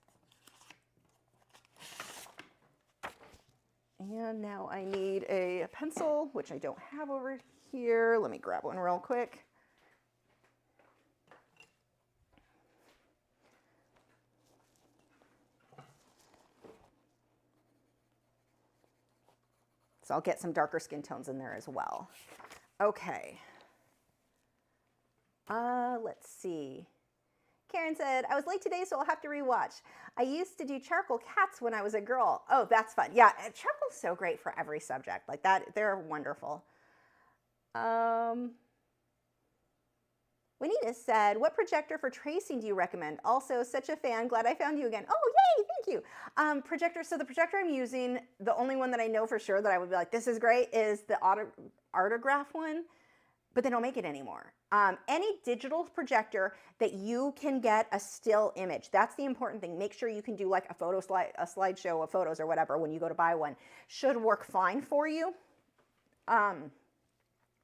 And now I need a pencil, which I don't have over here. Let me grab one real quick. So I'll get some darker skin tones in there as well. Okay. Let's see. Karen said, I was late today, so I'll have to rewatch. I used to do charcoal cats when I was a girl. Oh, that's fun. Yeah, charcoal's so great for every subject. Like that, they're wonderful. Juanita said, what projector for tracing do you recommend? Also, such a fan. Glad I found you again. Oh, yay, thank you. Projector, so the projector I'm using, the only one that I know for sure that I would be like, this is great, is the Artograph one, but they don't make it anymore. Any digital projector that you can get a still image, that's the important thing. Make sure you can do like a slideshow of photos or whatever when you go to buy one, should work fine for you.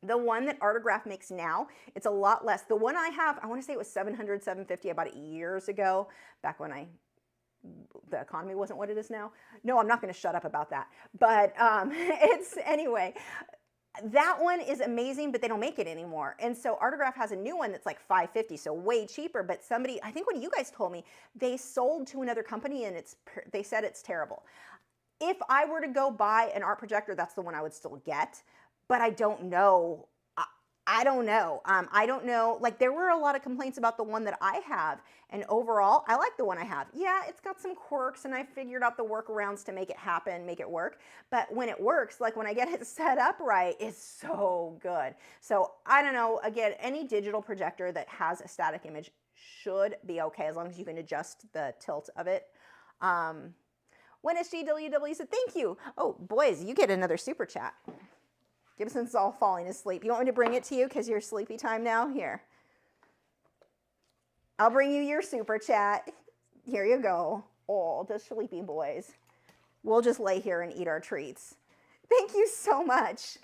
The one that Artograph makes now, it's a lot less. The one I have, I want to say it was $700, $750 about years ago, back when the economy wasn't what it is now. No, I'm not going to shut up about that. But anyway, that one is amazing, but they don't make it anymore. And so Artograph has a new one that's like $550, so way cheaper. But somebody, I think one of you guys told me, they sold to another company and they said it's terrible. If I were to go buy an art projector, that's the one I would still get. But I don't know. I don't know. I don't know. Like, there were a lot of complaints about the one that I have, and overall, I like the one I have. Yeah, it's got some quirks, and I figured out the workarounds to make it happen, make it work. But when it works, like when I get it set up right, it's so good. So I don't know. Again, any digital projector that has a static image should be okay as long as you can adjust the tilt of it. When SGWW said thank you. Oh, boys, you get another super chat. Gibson's all falling asleep. You want me to bring it to you because you're sleepy time now? Here. I'll bring you your super chat. Here you go. Oh, the sleepy boys. We'll just lay here and eat our treats. Thank you so much.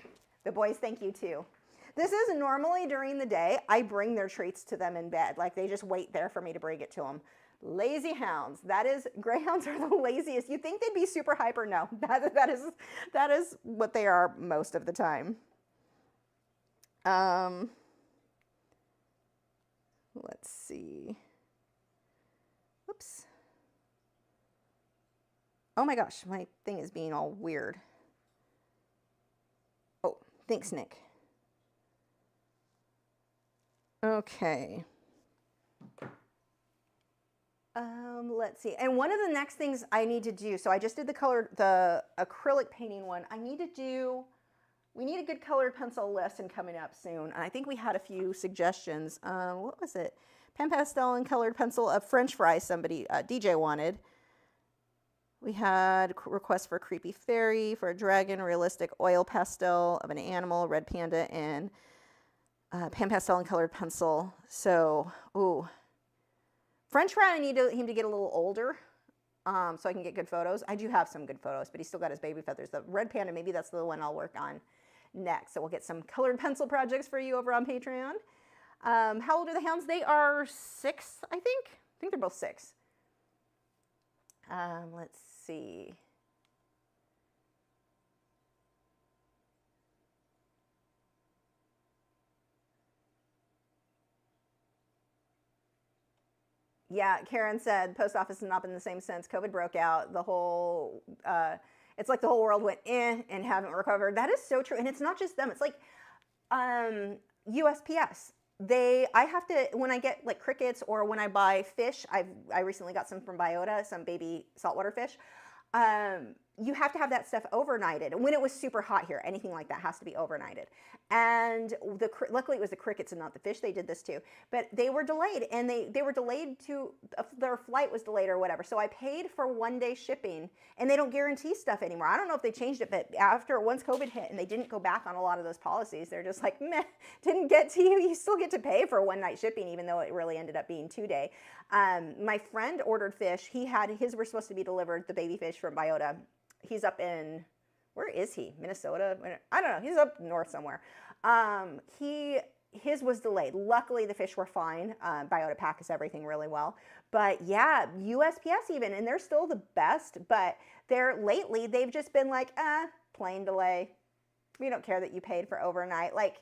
The boys, thank you too. This is normally during the day. I bring their treats to them in bed. Like, they just wait there for me to bring it to them. Lazy hounds. Greyhounds are the laziest. You'd think they'd be super hyper. No, that is what they are most of the time. Let's see. Whoops. Oh my gosh, my thing is being all weird. Oh, thanks, Nick. Okay. Let's see. And one of the next things I need to do, so I just did the acrylic painting one. We need a good colored pencil lesson coming up soon. And I think we had a few suggestions. What was it? Pen pastel and colored pencil of French fry DJ wanted. We had requests for a creepy fairy, for a dragon, realistic oil pastel of an animal, red panda, and pen pastel and colored pencil. So, ooh. French fry, I need him to get a little older so I can get good photos. I do have some good photos, but he's still got his baby feathers. The red panda, maybe that's the one I'll work on next. So we'll get some colored pencil projects for you over on Patreon. How old are the hounds? They are 6, I think. I think they're both 6. Let's see. Yeah, Karen said post office has not been the same since COVID broke out. The whole, it's like the whole world went and haven't recovered. That is so true. And it's not just them. It's like USPS. I have to, when I get like crickets or when I buy fish, I recently got some from Biota, some baby saltwater fish. You have to have that stuff overnighted. When it was super hot here, anything like that has to be overnighted. And luckily it was the crickets and not the fish. They did this too, but they were delayed, and they were delayed to, their flight was delayed or whatever. So I paid for 1-day shipping, and they don't guarantee stuff anymore. I don't know if they changed it, but once COVID hit and they didn't go back on a lot of those policies, they're just like, meh, didn't get to you. You still get to pay for 1-night shipping, even though it really ended up being 2-day. My friend ordered fish. His were supposed to be delivered, the baby fish from Biota. He's up in, where is he? Minnesota? I don't know. He's up north somewhere. His was delayed. Luckily, the fish were fine. Biota packs everything really well. But yeah, USPS even, and they're still the best, but lately, they've just been like, plane delay. We don't care that you paid for overnight. Like,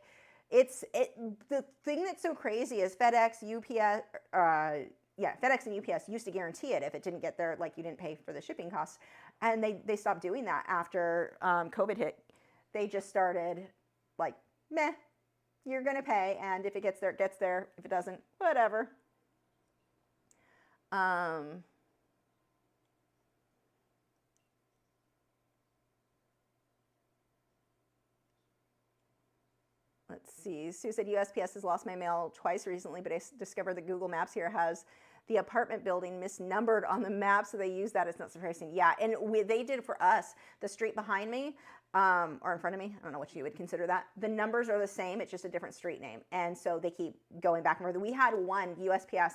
the thing that's so crazy is FedEx, UPS, FedEx and UPS used to guarantee it if it didn't get there, like you didn't pay for the shipping costs. And they stopped doing that after COVID hit. They just started like, meh, you're going to pay. And if it gets there, it gets there. If it doesn't, whatever. Let's see. Sue said USPS has lost my mail twice recently, but I discovered that Google Maps here has the apartment building misnumbered on the map, so they use that. It's not surprising. Yeah, and they did for us. The street behind me, or in front of me, I don't know what you would consider that. The numbers are the same. It's just a different street name, and so they keep going back and forth. We had one USPS.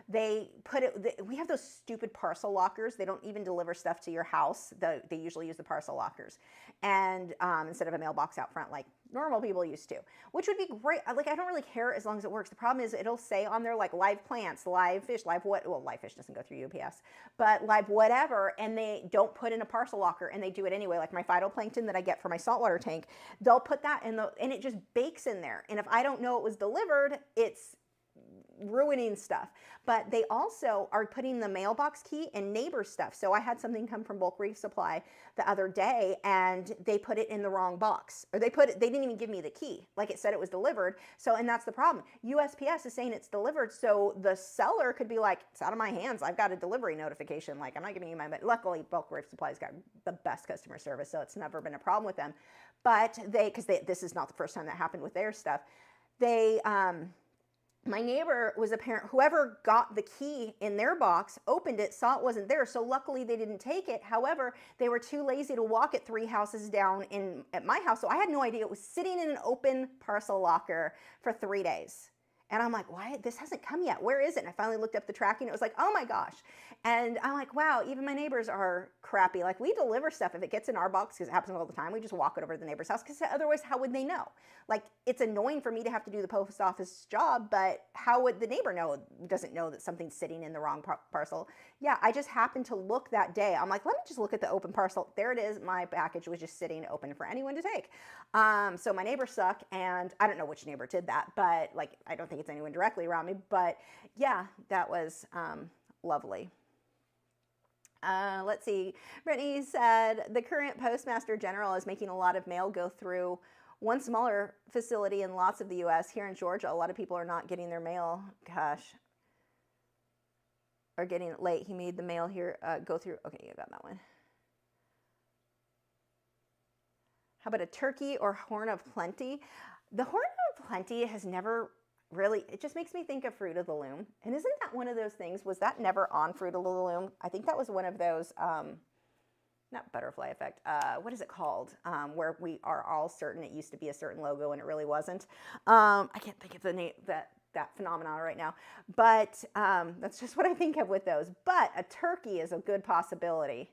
We have those stupid parcel lockers. They don't even deliver stuff to your house. They usually use the parcel lockers, and instead of a mailbox out front like normal people used to, which would be great. Like, I don't really care as long as it works. The problem is it'll say on there like live plants, live fish, live fish doesn't go through UPS, but live whatever, and they don't put in a parcel locker, and they do it anyway. Like my phytoplankton that I get for my saltwater tank, they'll put that in and it just bakes in there. And if I don't know it was delivered, ruining stuff. But they also are putting the mailbox key in neighbor stuff. So I had something come from Bulk Reef Supply the other day, and they put it in the wrong box, or they didn't even give me the key. Like, it said it was delivered. So, and that's the problem. USPS is saying it's delivered. So the seller could be like, it's out of my hands. I've got a delivery notification. Like, I'm not giving you my, but luckily Bulk Reef Supply's got the best customer service. So it's never been a problem with them. But this is not the first time that happened with their stuff. My neighbor was apparent, whoever got the key in their box, opened it, saw it wasn't there. So luckily they didn't take it. However, they were too lazy to walk it 3 houses down at my house. So I had no idea it was sitting in an open parcel locker for 3 days. And I'm like, why? This hasn't come yet. Where is it? And I finally looked up the tracking. It was like, oh my gosh. And I'm like, wow, even my neighbors are crappy. Like, we deliver stuff. If it gets in our box, because it happens all the time, we just walk it over to the neighbor's house, because otherwise, how would they know? Like, it's annoying for me to have to do the post office job, but how would the neighbor know? Doesn't know that something's sitting in the wrong parcel. Yeah, I just happened to look that day. I'm like, let me just look at the open parcel. There it is. My package was just sitting open for anyone to take. So my neighbors suck, and I don't know which neighbor did that, but like, I don't think it's anyone directly around me. But yeah, that was lovely. Let's see. Brittany said, the current Postmaster General is making a lot of mail go through one smaller facility in lots of the U.S. Here in Georgia, a lot of people are not getting their mail. Gosh. Are getting it late. He made the mail here go through. Okay, you got that one. How about a turkey or horn of plenty? The horn of plenty has never really, it just makes me think of Fruit of the Loom. And isn't that one of those things? Was that never on Fruit of the Loom? I think that was one of those, not butterfly effect. What is it called? Where we are all certain it used to be a certain logo and it really wasn't. I can't think of the name, that phenomenon right now. But that's just what I think of with those. But a turkey is a good possibility.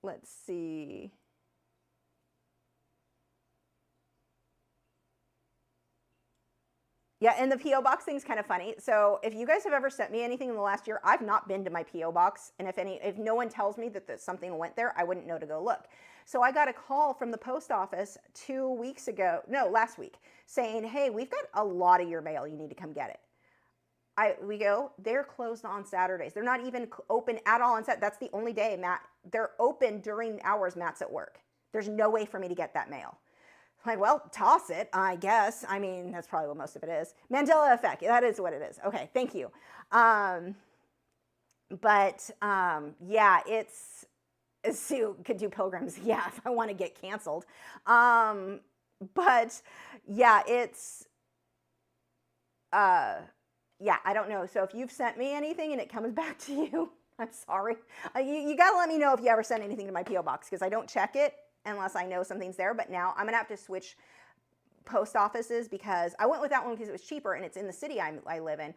Let's see. Yeah, and the P.O. box thing's kind of funny. So if you guys have ever sent me anything in the last year, I've not been to my P.O. box. And if no one tells me that something went there, I wouldn't know to go look. So I got a call from the post office last week, saying, hey, we've got a lot of your mail. You need to come get it. We go, they're closed on Saturdays. They're not even open at all on Saturday. That's the only day, Matt. They're open during hours Matt's at work. There's no way for me to get that mail. I'm like, well, toss it, I guess. I mean, that's probably what most of it is. Mandela effect, that is what it is. Okay, thank you. Yeah, Sue could do pilgrims. Yeah, if I want to get canceled. But yeah, yeah, I don't know. So if you've sent me anything and it comes back to you, I'm sorry. You got to let me know if you ever sent anything to my P.O. box, because I don't check it unless I know something's there. But now I'm going to have to switch post offices, because I went with that one because it was cheaper and it's in the city I live in,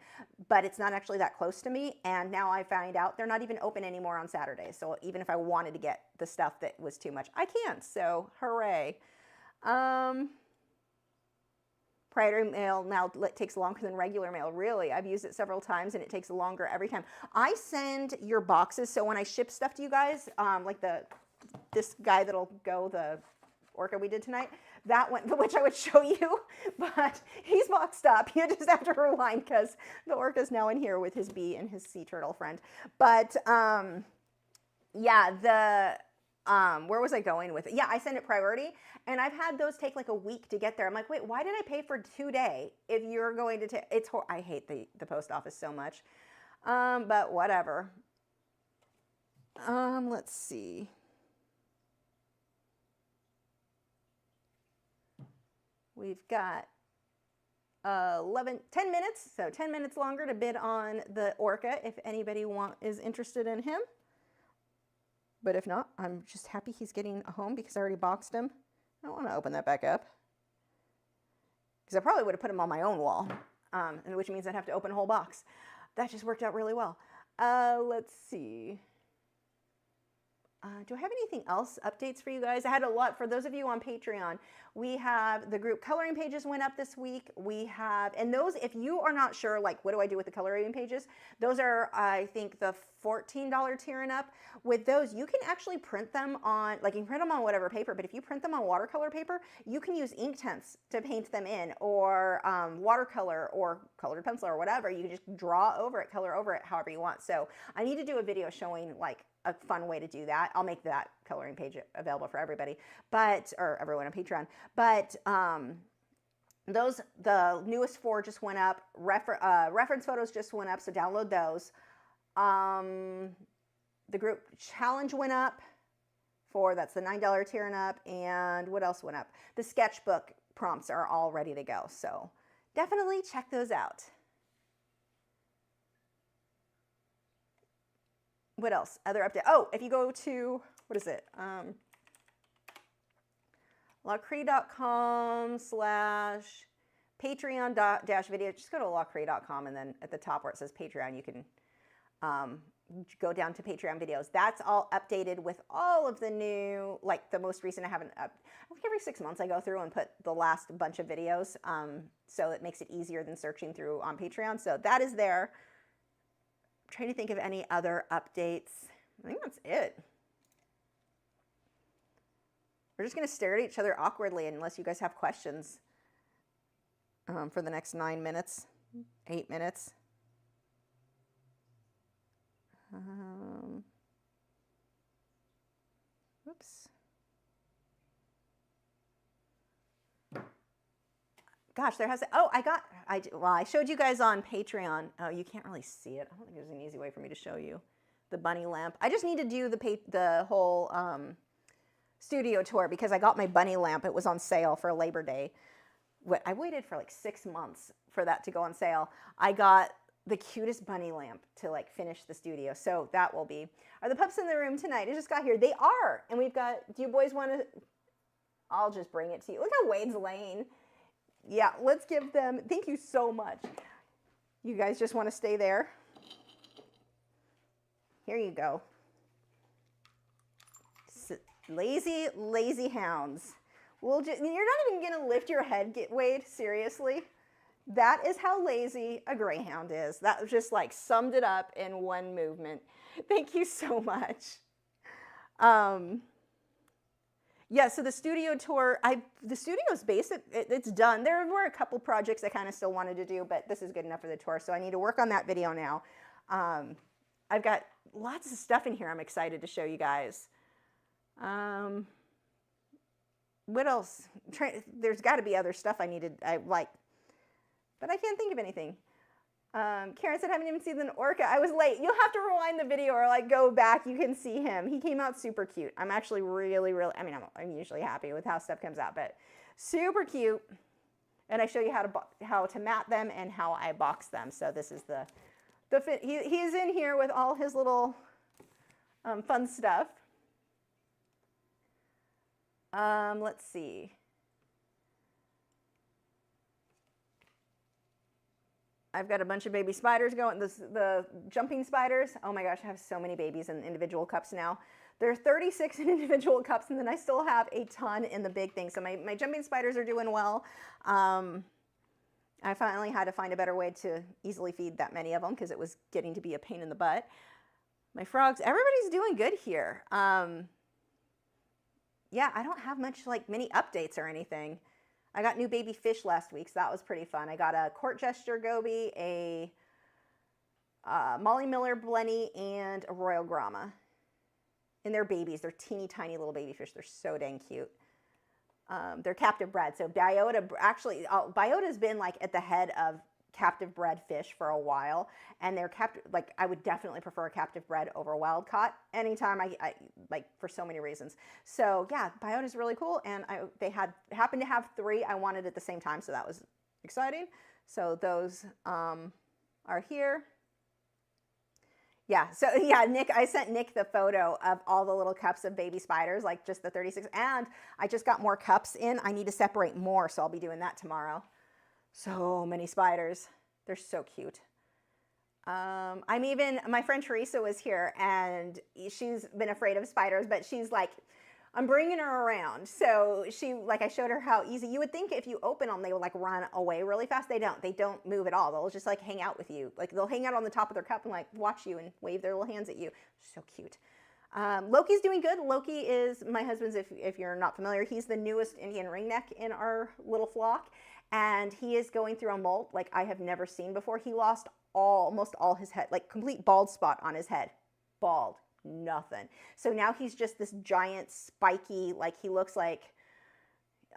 but it's not actually that close to me. And now I find out they're not even open anymore on Saturdays. So even if I wanted to get the stuff that was too much, I can't. So hooray. Priority mail now takes longer than regular mail. Really, I've used it several times and it takes longer every time. I send your boxes. So when I ship stuff to you guys, like this guy that'll go, the orca we did tonight, that one, which I would show you, but he's boxed up. You just have to rewind because the orca's now in here with his bee and his sea turtle friend. But yeah, where was I going with it? Yeah, I send it priority, and I've had those take like a week to get there. I'm like, wait, why did I pay for 2 days if you're going to take? I hate the post office so much, but whatever. Let's see. We've got 10 minutes, so 10 minutes longer to bid on the orca if anybody is interested in him. But if not, I'm just happy he's getting a home because I already boxed him. I don't want to open that back up, because I probably would have put him on my own wall, which means I'd have to open a whole box. That just worked out really well. Let's see. Do I have anything else, updates for you guys? I had a lot for those of you on Patreon. We have the group coloring pages went up this week. We have, and those, if you are not sure, like, what do I do with the coloring pages? Those are, I think, the $14 tier and up. With those, you can actually print them on, like, you can print them on whatever paper, but if you print them on watercolor paper, you can use Inktense to paint them in, or watercolor or colored pencil or whatever. You can just draw over it, color over it, however you want. So I need to do a video showing, like, a fun way to do that. I'll make that coloring page available for everybody, but, or everyone on Patreon. But those, the newest 4 just went up. Reference photos just went up, so download those. The group challenge went up for, that's the $9 tier and up. And what else went up? The sketchbook prompts are all ready to go. So definitely check those out. What else? Other update. Oh, if you go to, what is it? Lachri.com/Patreon-video. Just go to Lachri.com, and then at the top where it says Patreon, you can go down to Patreon videos. That's all updated with all of the new, like the most recent. I think every 6 months I go through and put the last bunch of videos, so it makes it easier than searching through on Patreon. So that is there. I'm trying to think of any other updates. I think that's it. We're just going to stare at each other awkwardly unless you guys have questions for the next 9 minutes, 8 minutes. Oops. Gosh, there has, oh, I showed you guys on Patreon. Oh, you can't really see it. I don't think there's an easy way for me to show you the bunny lamp. I just need to do the whole studio tour because I got my bunny lamp. It was on sale for Labor Day. I waited for like 6 months for that to go on sale. I got the cutest bunny lamp to like finish the studio. So that will be, are the pups in the room tonight? I just got here. They are. And we've got, do you boys want to, I'll just bring it to you. Look how Wade's laying. Yeah, let's give them, thank you so much. You guys just want to stay there? Here you go. Lazy, lazy hounds. You're not even going to lift your head, Wade, seriously? That is how lazy a greyhound is. That just like summed it up in one movement. Thank you so much. Yeah, so the studio tour, the studio's basic, it's done. There were a couple projects I kind of still wanted to do, but this is good enough for the tour, so I need to work on that video now. I've got lots of stuff in here I'm excited to show you guys. What else? There's got to be other stuff I like, but I can't think of anything. Karen said, I haven't even seen an orca. I was late. You'll have to rewind the video or like go back. You can see him. He came out super cute. I'm actually really, I mean, I'm usually happy with how stuff comes out, but super cute. And I show you how to mat them and how I box them. So this is the fit. He's in here with all his little fun stuff. Let's see. I've got a bunch of baby spiders going, the jumping spiders. Oh my gosh, I have so many babies in individual cups now. There are 36 in individual cups, and then I still have a ton in the big thing. So my jumping spiders are doing well. I finally had to find a better way to easily feed that many of them because it was getting to be a pain in the butt. My frogs, everybody's doing good here. Yeah, I don't have much, like many updates or anything. I got new baby fish last week, so that was pretty fun. I got a court jester goby, a Molly Miller blenny, and a royal grama. And they're babies. They're teeny tiny little baby fish. They're so dang cute. They're captive bred. So biota, actually, biota's been like at the head of captive bred fish for a while, and they're captive, like I would definitely prefer a captive bred over wild caught anytime. I like, for so many reasons. So yeah, biota's really cool, and they happened to have 3 I wanted at the same time, so that was exciting. So those are here. Yeah, so yeah, Nick, I sent Nick the photo of all the little cups of baby spiders, like just the 36, and I just got more cups in. I need to separate more, so I'll be doing that tomorrow. So many spiders. They're so cute. My friend Teresa was here, and she's been afraid of spiders, but she's like, I'm bringing her around. So I showed her how easy. You would think if you open them, they would like run away really fast. They don't move at all. They'll just like hang out with you. Like they'll hang out on the top of their cup and like watch you and wave their little hands at you. So cute. Loki's doing good. Loki is my husband's, if you're not familiar, he's the newest Indian ringneck in our little flock. And he is going through a molt like I have never seen before. He lost almost all his head, like complete bald spot on his head. Bald, nothing. So now he's just this giant spiky, like he looks like,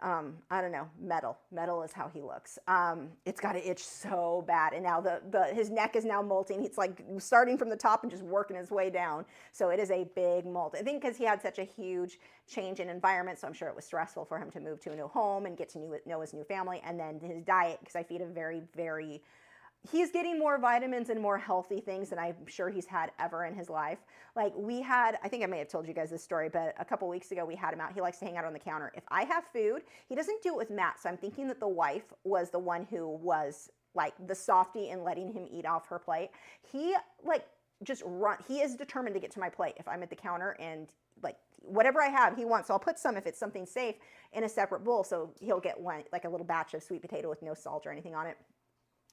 I don't know, metal. Metal is how he looks. It's got to itch so bad. And now his neck is now molting. He's like starting from the top and just working his way down. So it is a big molt. I think because he had such a huge change in environment, so I'm sure it was stressful for him to move to a new home and get to know his new family. And then his diet, because I feed him he's getting more vitamins and more healthy things than I'm sure he's had ever in his life. Like I think I may have told you guys this story, but a couple weeks ago we had him out. He likes to hang out on the counter. If I have food, he doesn't do it with Matt. So I'm thinking that the wife was the one who was like the softie in letting him eat off her plate. He he is determined to get to my plate if I'm at the counter, and like whatever I have, he wants. So I'll put some, if it's something safe, in a separate bowl. So he'll get one, like a little batch of sweet potato with no salt or anything on it.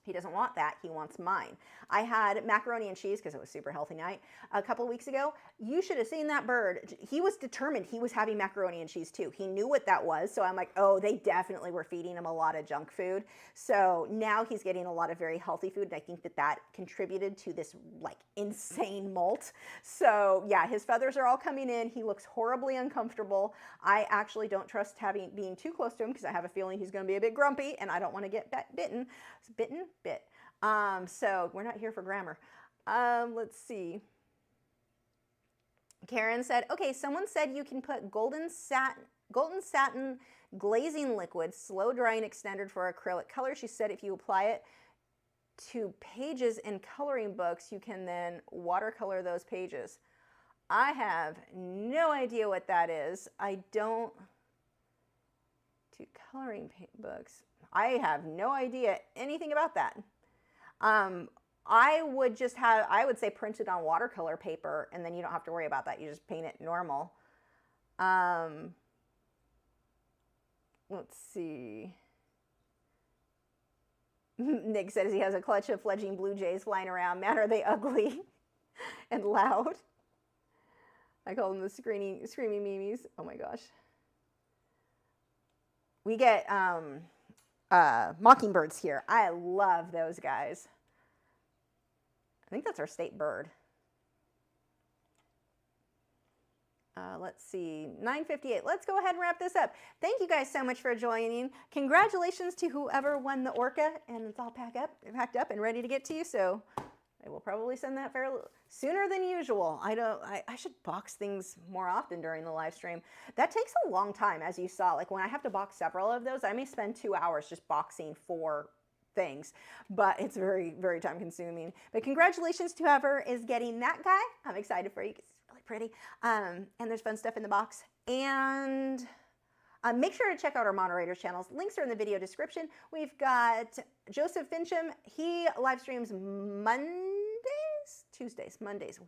He doesn't want that. He wants mine. I had macaroni and cheese because it was super healthy night a couple weeks ago. You should have seen that bird. He was determined. He was having macaroni and cheese too. He knew what that was. So I'm like, oh, they definitely were feeding him a lot of junk food. So now he's getting a lot of very healthy food. And I think that contributed to this like insane molt. So yeah, his feathers are all coming in. He looks horribly uncomfortable. I actually don't trust being too close to him because I have a feeling he's going to be a bit grumpy and I don't want to get bitten. Bit. So we're not here for grammar. Let's see. Karen said, okay, someone said you can put golden satin glazing liquid, slow drying extended for acrylic color. She said if you apply it to pages in coloring books, you can then watercolor those pages. I have no idea what that is. To coloring books. I have no idea anything about that. I would say print it on watercolor paper, and then you don't have to worry about that. You just paint it normal. Let's see. Nick says he has a clutch of fledgling blue jays flying around. Man, are they ugly and loud. I call them the screaming memes. Oh my gosh. We get mockingbirds here. I love those guys. I think that's our state bird. Let's see, 9:58. Let's go ahead and wrap this up. Thank you guys so much for joining. Congratulations to whoever won the orca, and it's all packed up and ready to get to you. So I will probably send that fairly sooner than usual. I should box things more often during the live stream. That takes a long time, as you saw. Like when I have to box several of those, I may spend 2 hours just boxing 4 things, but it's very, very time consuming. But congratulations to whoever is getting that guy. I'm excited for you. It's really pretty. And there's fun stuff in the box. And make sure to check out our moderators channels. Links are in the video description. We've got Joseph Fincham. He live streams Mondays.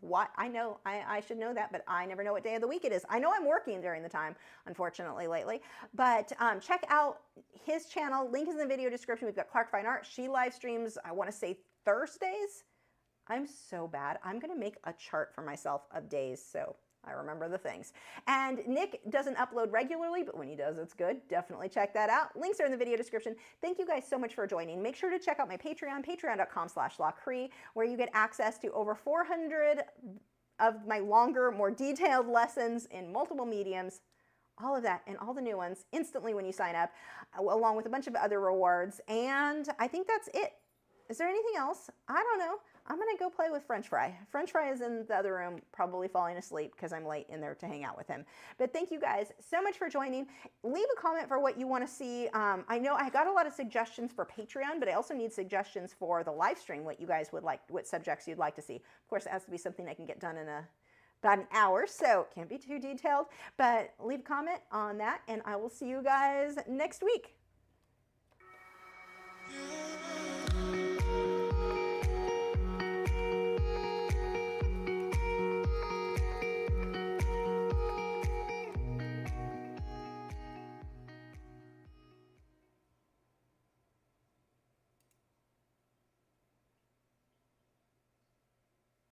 What? I know, I should know that, but I never know what day of the week it is. I know I'm working during the time, unfortunately, lately. But check out his channel. Link is in the video description. We've got Clark Fine Art. She live streams, I want to say Thursdays. I'm so bad. I'm going to make a chart for myself of days, so I remember the things. And Nick doesn't upload regularly, but when he does, it's good. Definitely check that out. Links are in the video description. Thank you guys so much for joining. Make sure to check out my Patreon, patreon.com/Lachri, where you get access to over 400 of my longer, more detailed lessons in multiple mediums. All of that and all the new ones instantly when you sign up, along with a bunch of other rewards. And I think that's it. Is there anything else? I don't know. I'm going to go play with French Fry. French Fry is in the other room, probably falling asleep because I'm late in there to hang out with him. But thank you guys so much for joining. Leave a comment for what you want to see. I know I got a lot of suggestions for Patreon, but I also need suggestions for the live stream, what you guys would like, what subjects you'd like to see. Of course, it has to be something I can get done in about an hour, so it can't be too detailed. But leave a comment on that, and I will see you guys next week.